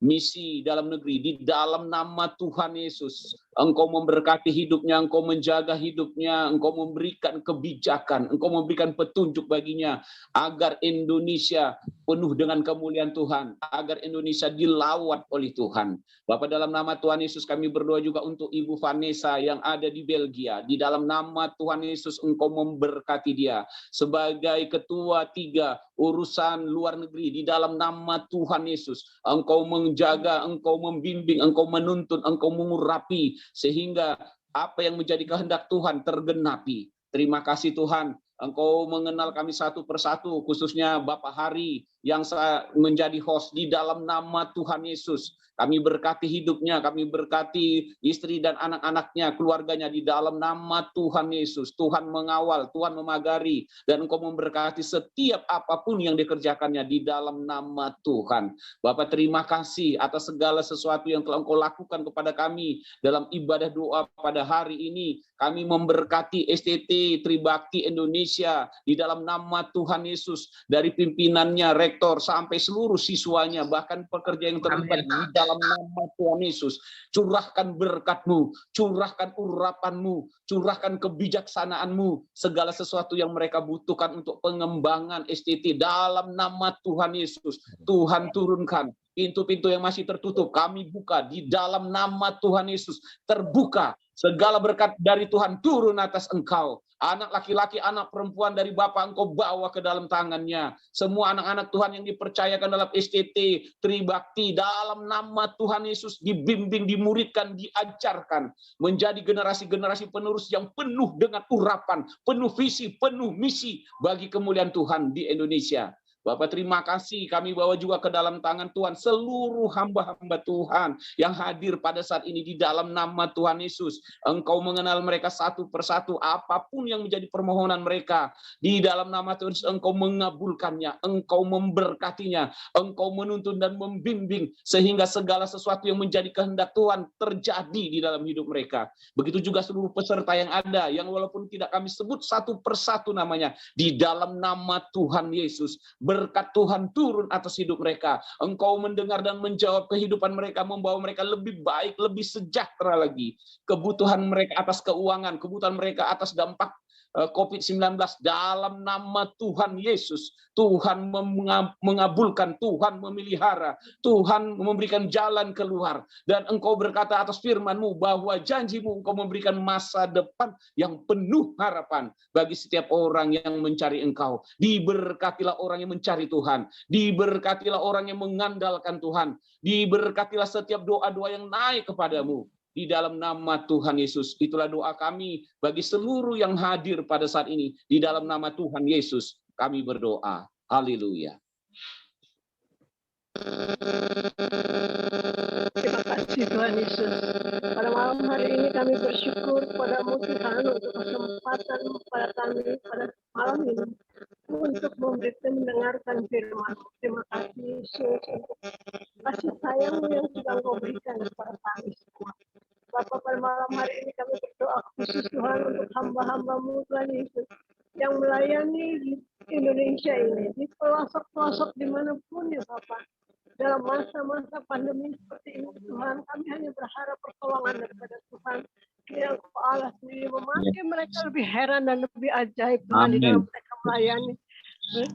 misi dalam negeri. Di dalam nama Tuhan Yesus, Engkau memberkati hidupnya, Engkau menjaga hidupnya, Engkau memberikan kebijakan, Engkau memberikan petunjuk baginya, agar Indonesia penuh dengan kemuliaan Tuhan, agar Indonesia dilawat oleh Tuhan. Bapak, dalam nama Tuhan Yesus kami berdoa juga untuk Ibu Vanessa yang ada di Belgia. Di dalam nama Tuhan Yesus Engkau memberkati dia sebagai ketua 3 urusan luar negeri. Di dalam nama Tuhan Yesus Engkau menjaga, Engkau membimbing, Engkau menuntun, Engkau mengurapi sehingga apa yang menjadi kehendak Tuhan tergenapi. Terima kasih Tuhan, Engkau mengenal kami satu persatu, khususnya Bapak Hari yang menjadi host. Di dalam nama Tuhan Yesus kami berkati hidupnya, kami berkati istri dan anak-anaknya, keluarganya di dalam nama Tuhan Yesus. Tuhan mengawal, Tuhan memagari, dan Engkau memberkati setiap apapun yang dikerjakannya di dalam nama Tuhan. Bapak, terima kasih atas segala sesuatu yang telah Engkau lakukan kepada kami dalam ibadah doa pada hari ini. Kami memberkati STT Tribakti Indonesia di dalam nama Tuhan Yesus, dari pimpinannya, rektor, sampai seluruh siswanya, bahkan pekerja yang terlibat di dalam nama Tuhan Yesus. Curahkan berkat-Mu, curahkan urapan-Mu, curahkan kebijaksanaan-Mu, segala sesuatu yang mereka butuhkan untuk pengembangan STT dalam nama Tuhan Yesus. Tuhan turunkan pintu-pintu yang masih tertutup, kami buka di dalam nama Tuhan Yesus. Terbuka segala berkat dari Tuhan turun atas engkau. Anak laki-laki, anak perempuan dari Bapa Engkau bawa ke dalam tangannya. Semua anak-anak Tuhan yang dipercayakan dalam STT Tribakti dalam nama Tuhan Yesus dibimbing, dimuridkan, diajarkan menjadi generasi-generasi penerus yang penuh dengan urapan, penuh visi, penuh misi bagi kemuliaan Tuhan di Indonesia. Bapak, terima kasih, kami bawa juga ke dalam tangan Tuhan seluruh hamba-hamba Tuhan yang hadir pada saat ini di dalam nama Tuhan Yesus. Engkau mengenal mereka satu persatu, apapun yang menjadi permohonan mereka di dalam nama Tuhan Yesus, Engkau mengabulkannya, Engkau memberkatinya, Engkau menuntun dan membimbing sehingga segala sesuatu yang menjadi kehendak Tuhan terjadi di dalam hidup mereka. Begitu juga seluruh peserta yang ada, yang walaupun tidak kami sebut satu persatu namanya, di dalam nama Tuhan Yesus, berkat Tuhan turun atas hidup mereka. Engkau mendengar dan menjawab kehidupan mereka, membawa mereka lebih baik, lebih sejahtera lagi. Kebutuhan mereka atas keuangan, kebutuhan mereka atas dampak COVID-19 dalam nama Tuhan Yesus. Tuhan mengabulkan, Tuhan memelihara, Tuhan memberikan jalan keluar. Dan Engkau berkata atas firman-Mu bahwa janji-Mu Engkau memberikan masa depan yang penuh harapan bagi setiap orang yang mencari Engkau. Diberkatilah orang yang mencari Tuhan. Diberkatilah orang yang mengandalkan Tuhan. Diberkatilah setiap doa-doa yang naik kepadamu. Di dalam nama Tuhan Yesus, itulah doa kami bagi seluruh yang hadir pada saat ini. Di dalam nama Tuhan Yesus, kami berdoa. Haleluya. Terima kasih Tuhan Yesus. Pada malam hari ini kami bersyukur padamu Tuhan untuk kesempatan pada kami pada malam ini untuk mendengarkan firman. Terima kasih Yesus untuk kasih sayang yang sudah Engkau berikan kepada kami semua. Bapa, pada malam hari ini kami berdoa khusus Tuhan untuk hamba-hamba-Mu Tuhan Yesus yang melayani di Indonesia ini, di pelosok-pelosok dimanapun ya Bapak. Dalam masa-masa pandemi seperti ini Tuhan, kami hanya berharap pertolongan daripada Tuhan. Kiranya Engkau Allah sendiri memakai mereka lebih heran dan lebih ajaib Tuhan di dalam mereka melayani.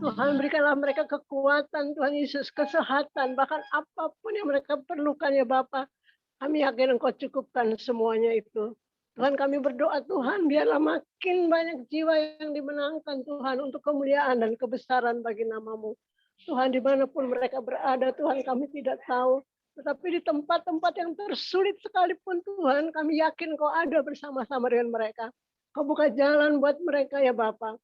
Tuhan berikanlah mereka kekuatan Tuhan Yesus, kesehatan, bahkan apapun yang mereka perlukan ya Bapak. Kami yakin Engkau cukupkan semuanya itu. Tuhan kami berdoa Tuhan, biarlah makin banyak jiwa yang dimenangkan Tuhan untuk kemuliaan dan kebesaran bagi nama-Mu. Tuhan dimanapun mereka berada Tuhan kami tidak tahu. Tetapi di tempat-tempat yang tersulit sekalipun Tuhan kami yakin Kau ada bersama-sama dengan mereka. Kau buka jalan buat mereka ya Bapa.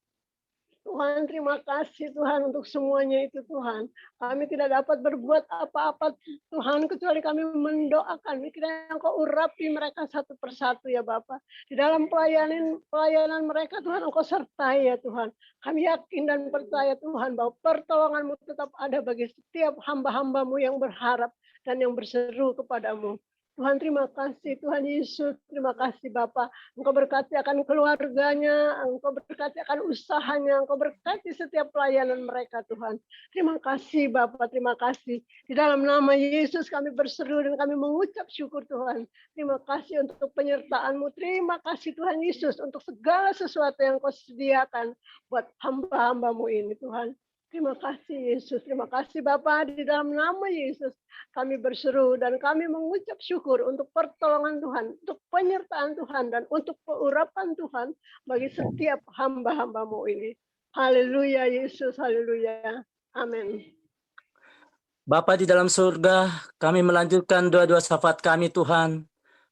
Tuhan terima kasih Tuhan untuk semuanya itu Tuhan. Kami tidak dapat berbuat apa-apa Tuhan kecuali kami mendoakan. Kiranya Engkau urapi mereka satu persatu ya Bapa. Di dalam pelayanan mereka Tuhan Engkau sertai ya Tuhan. Kami yakin dan percaya Tuhan bahwa pertolongan-Mu tetap ada bagi setiap hamba-hamba-Mu yang berharap dan yang berseru kepadamu. Tuhan terima kasih Tuhan Yesus, terima kasih Bapa. Engkau berkati akan keluarganya, Engkau berkati akan usahanya, Engkau berkati setiap pelayanan mereka Tuhan. Terima kasih Bapa, terima kasih. Di dalam nama Yesus kami berseru dan kami mengucap syukur Tuhan. Terima kasih untuk penyertaan-Mu, terima kasih Tuhan Yesus untuk segala sesuatu yang Kau sediakan buat hamba-hamba-Mu ini Tuhan. Terima kasih Yesus, terima kasih Bapa, di dalam nama Yesus kami berseru dan kami mengucap syukur untuk pertolongan Tuhan, untuk penyertaan Tuhan dan untuk peurapan Tuhan bagi setiap hamba-hamba-Mu ini. Haleluya Yesus, haleluya. Amin. Bapa di dalam surga, kami melanjutkan doa-doa syafaat kami Tuhan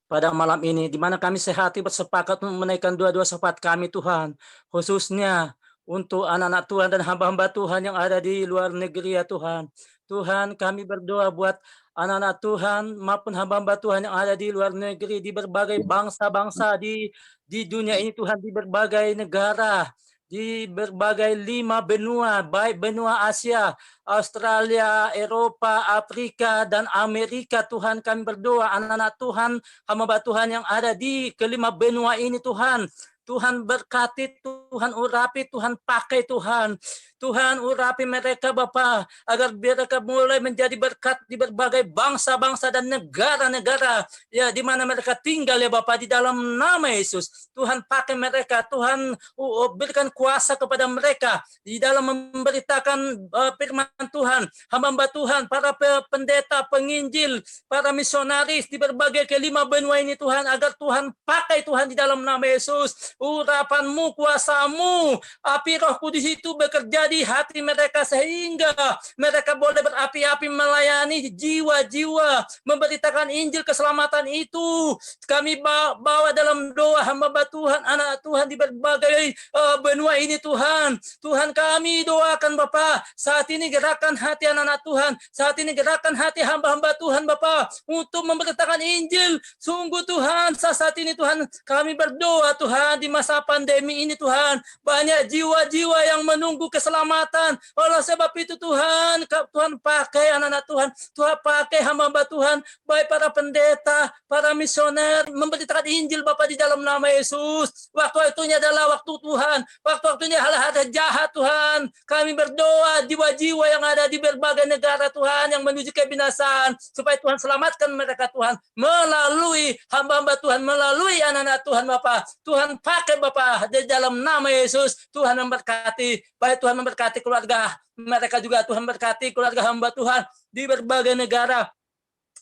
pada malam ini, di mana kami sehati bersepakat menaikkan doa-doa syafaat kami Tuhan, khususnya untuk anak-anak Tuhan dan hamba-hamba Tuhan yang ada di luar negeri ya Tuhan. Tuhan kami berdoa buat anak-anak Tuhan maupun hamba-hamba Tuhan yang ada di luar negeri, di berbagai bangsa-bangsa di dunia ini Tuhan, di berbagai negara, di berbagai 5 benua, baik benua Asia, Australia, Eropa, Afrika, dan Amerika Tuhan. Kami berdoa anak-anak Tuhan, hamba Tuhan yang ada di kelima benua ini Tuhan. Tuhan berkati, Tuhan urapi, Tuhan pakai Tuhan. Tuhan urapi mereka Bapa, agar mereka mulai menjadi berkat di berbagai bangsa-bangsa dan negara-negara ya di mana mereka tinggal ya Bapa, di dalam nama Yesus. Tuhan pakai mereka, Tuhan berikan kuasa kepada mereka di dalam memberitakan firman Tuhan. Hamba-hamba Tuhan, para pendeta, penginjil, para misionaris di berbagai kelima benua ini Tuhan, agar Tuhan pakai Tuhan di dalam nama Yesus. Urapan-Mu, kuasa-Mu, api Roh Kudus itu bekerja di hati mereka sehingga mereka boleh berapi-api melayani jiwa-jiwa, memberitakan Injil keselamatan itu. Kami bawa dalam doa hamba Tuhan, anak Tuhan di berbagai benua ini Tuhan. Tuhan kami doakan Bapa, saat ini gerakan hati anak-anak Tuhan, saat ini gerakan hati hamba-hamba Tuhan Bapa untuk memberitakan Injil. Sungguh Tuhan, saat ini Tuhan kami berdoa Tuhan, di masa pandemi ini Tuhan, banyak jiwa-jiwa yang menunggu keselamatan. Oleh sebab itu Tuhan, Tuhan pakai anak-anak Tuhan, Tuhan pakai hamba-hamba Tuhan, baik para pendeta, para misioner, memberitakan Injil Bapa di dalam nama Yesus. Waktu-waktunya adalah waktu Tuhan, waktu-waktunya hal-hal jahat Tuhan. Kami berdoa jiwa-jiwa yang ada di berbagai negara Tuhan yang menuju kebinasaan, supaya Tuhan selamatkan mereka Tuhan, melalui hamba-hamba Tuhan, melalui anak-anak Tuhan Bapa. Tuhan pakai Bapa di dalam nama Yesus. Tuhan memberkati, baik Tuhan memberkati keluarga mereka juga, Tuhan berkati keluarga hamba Tuhan di berbagai negara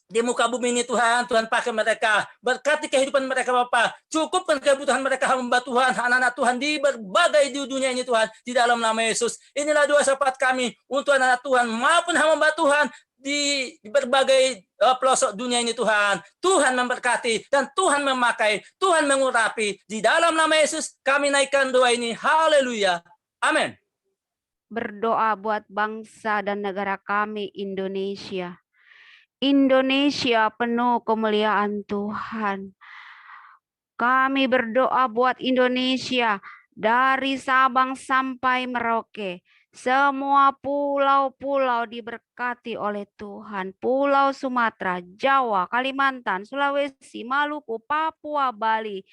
di muka bumi ini Tuhan. Tuhan pakai mereka, berkati kehidupan mereka Bapa, cukupkan kebutuhan mereka hamba Tuhan, anak-anak Tuhan di berbagai di dunia ini Tuhan, di dalam nama Yesus. Inilah doa syafaat kami untuk anak-anak Tuhan maupun hamba Tuhan di berbagai pelosok dunia ini Tuhan. Tuhan memberkati dan Tuhan memakai, Tuhan mengurapi. Di dalam nama Yesus kami naikkan doa ini. Haleluya. Amin. Berdoa buat bangsa dan negara kami Indonesia. Indonesia penuh kemuliaan Tuhan. Kami berdoa buat Indonesia dari Sabang sampai Merauke. Semua pulau-pulau diberkati oleh Tuhan. Pulau Sumatera, Jawa, Kalimantan, Sulawesi, Maluku, Papua, Bali.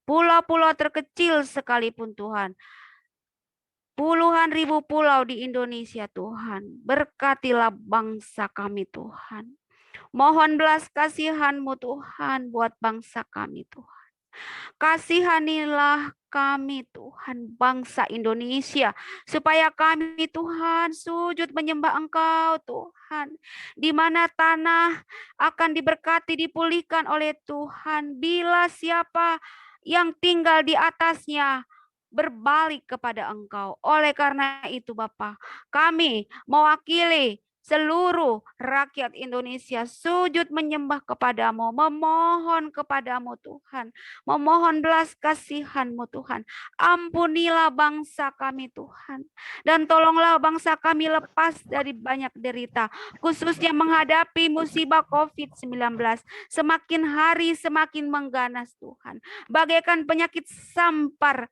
Pulau-pulau terkecil sekalipun Tuhan. Puluhan ribu pulau di Indonesia Tuhan. Berkatilah bangsa kami Tuhan. Mohon belas kasihan-Mu Tuhan buat bangsa kami Tuhan. Kasihanilah kami Tuhan bangsa Indonesia. Supaya kami Tuhan sujud menyembah Engkau Tuhan. Di mana tanah akan diberkati dipulihkan oleh Tuhan. Bila siapa yang tinggal di atasnya berbalik kepada Engkau. Oleh karena itu Bapa, kami mewakili seluruh rakyat Indonesia sujud menyembah kepadamu, memohon kepadamu Tuhan, memohon belas kasihan-Mu Tuhan. Ampunilah bangsa kami Tuhan, dan tolonglah bangsa kami lepas dari banyak derita, khususnya menghadapi musibah COVID-19. Semakin hari semakin mengganas Tuhan, bagaikan penyakit sampar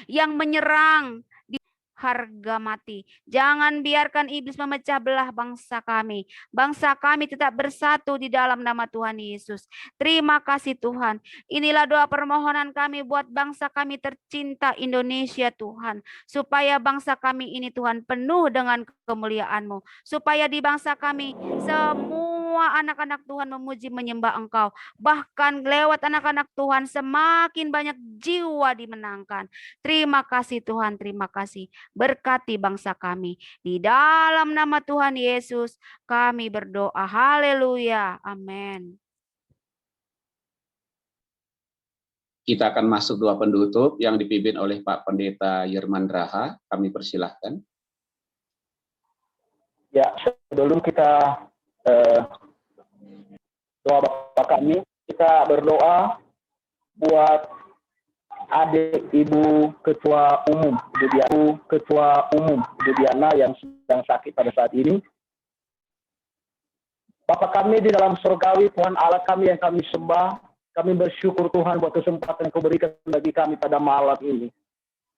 yang menyerang di harga mati. Jangan biarkan iblis memecah belah bangsa kami. Bangsa kami tetap bersatu di dalam nama Tuhan Yesus. Terima kasih Tuhan. Inilah doa permohonan kami buat bangsa kami tercinta Indonesia Tuhan. Supaya bangsa kami ini Tuhan penuh dengan kemuliaan-Mu. Supaya di bangsa kami semua anak-anak Tuhan memuji menyembah Engkau. Bahkan lewat anak-anak Tuhan semakin banyak jiwa dimenangkan. Terima kasih Tuhan, terima kasih. Berkati bangsa kami. Di dalam nama Tuhan Yesus kami berdoa. Haleluya. Amin. Kita akan masuk doa penutup yang dipimpin oleh Pak Pendeta Yerman Raha. Kami persilahkan. Ya, sebelum kita doa Bapak kami, kita berdoa buat adik Ibu Ketua Umum, Ibu Diana yang sedang sakit pada saat ini. Bapa kami di dalam surgawi, Tuhan Allah kami yang kami sembah, kami bersyukur Tuhan buat kesempatan yang Kau berikan bagi kami pada malam ini.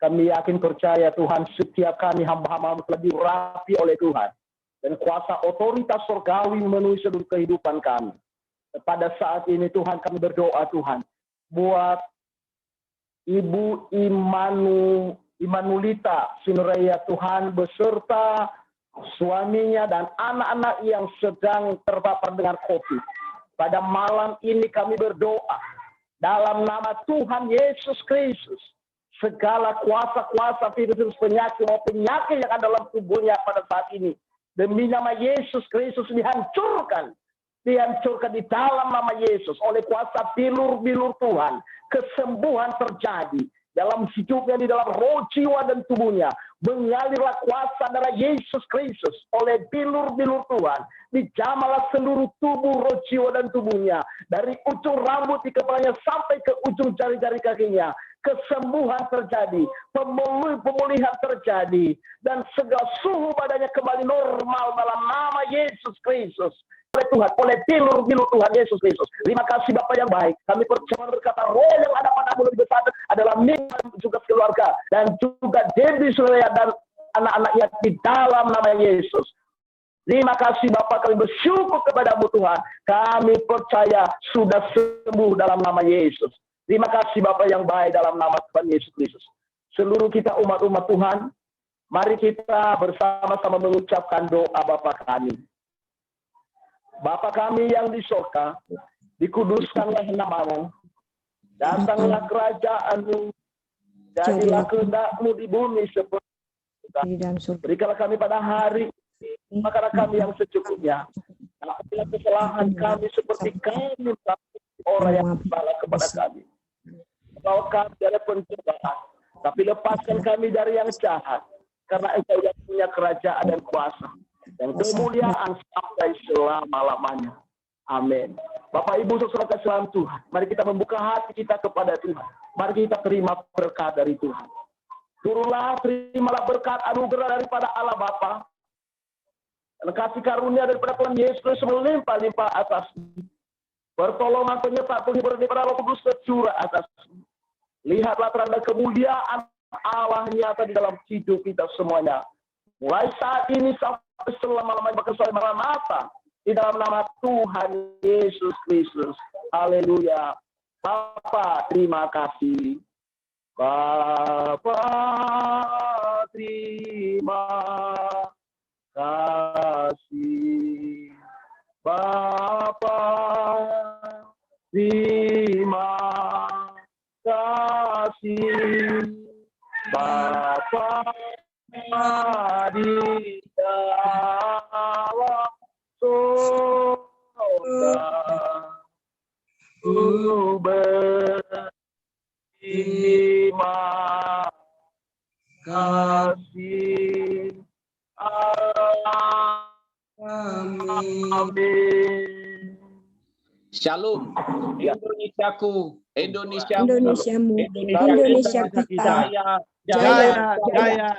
Kami yakin percaya Tuhan setiap kami hamba-hamba telah diurapi oleh Tuhan. Dan kuasa otoritas surgawi memenuhi seluruh kehidupan kami. Pada saat ini Tuhan kami berdoa Tuhan, buat Ibu Imanulita Sinureya Tuhan beserta suaminya dan anak-anak yang sedang terpapar dengan COVID. Pada malam ini kami berdoa dalam nama Tuhan Yesus Kristus. Segala kuasa-kuasa virus penyakit maupun penyakit yang ada dalam tubuhnya pada saat ini, demi nama Yesus Kristus dihancurkan di dalam nama Yesus oleh kuasa bilur-bilur Tuhan. Kesembuhan terjadi dalam hidupnya, di dalam roh, jiwa, dan tubuhnya. Mengalirlah kuasa darah Yesus Kristus oleh bilur-bilur Tuhan. Dijamalah seluruh tubuh, roh, jiwa, dan tubuhnya. Dari ujung rambut di kepalanya sampai ke ujung jari-jari kakinya. Kesembuhan terjadi, pemulihan terjadi, dan segala suhu badannya kembali normal dalam nama Yesus Kristus. Oleh Tuhan, oleh bilur-bilur Tuhan Yesus Kristus. Terima kasih Bapa yang baik. Kami percaya berkata roh yang ada padamu lebih besar adalah Mika juga keluarga dan juga Debbie Surya dan anak-anaknya di dalam nama Yesus. Terima kasih Bapa, kami bersyukur kepadamu Tuhan. Kami percaya sudah sembuh dalam nama Yesus. Terima kasih Bapa yang baik dalam nama Tuhan Yesus Kristus. Seluruh kita umat-umat Tuhan Mari kita bersama-sama mengucapkan doa Bapa kami. Bapa kami yang di surga, dikuduskanlah nama-Mu, datanglah kerajaan-Mu, jadilah kehendak-Mu di bumi seperti di dalam surga. Berikanlah kami pada hari ini makanan kami yang secukupnya. Ampunilah kesalahan kami seperti kami mengampuni orang yang salah kepada kami. Bawa kami dari pencobaan, tapi lepaskan kami dari yang jahat, karena Engkau yang punya kerajaan dan kuasa dan kemuliaan sampai selama-lamanya. Amin. Bapak Ibu saudara kasih Tuhan, mari kita membuka hati kita kepada Tuhan. Mari kita terima berkat dari Tuhan. Turunlah, terimalah berkat anugerah daripada Allah Bapa. Dan kasih karunia daripada Tuhan Yesus melimpah-limpah atasmu. Pertolongan penyertaan penghibur daripada Roh Kudus tercurah atasmu. Lihatlah terhadap kemuliaan Allah nyata di dalam hidup kita semuanya. Mulai saat ini sampai selama-lamanya berkesuai Maranatha. Di dalam nama Tuhan Yesus Kristus. Haleluya. Bapa, terima kasih. Bapa, terima kasih. Bapa, terima kasih. Bapa di dalam surga, ku berterima kasih. Amin. Shalom. Indonesiaku, Indonesiamu, Indonesiamu, Indonesia kita. Jaya, jaya, jaya.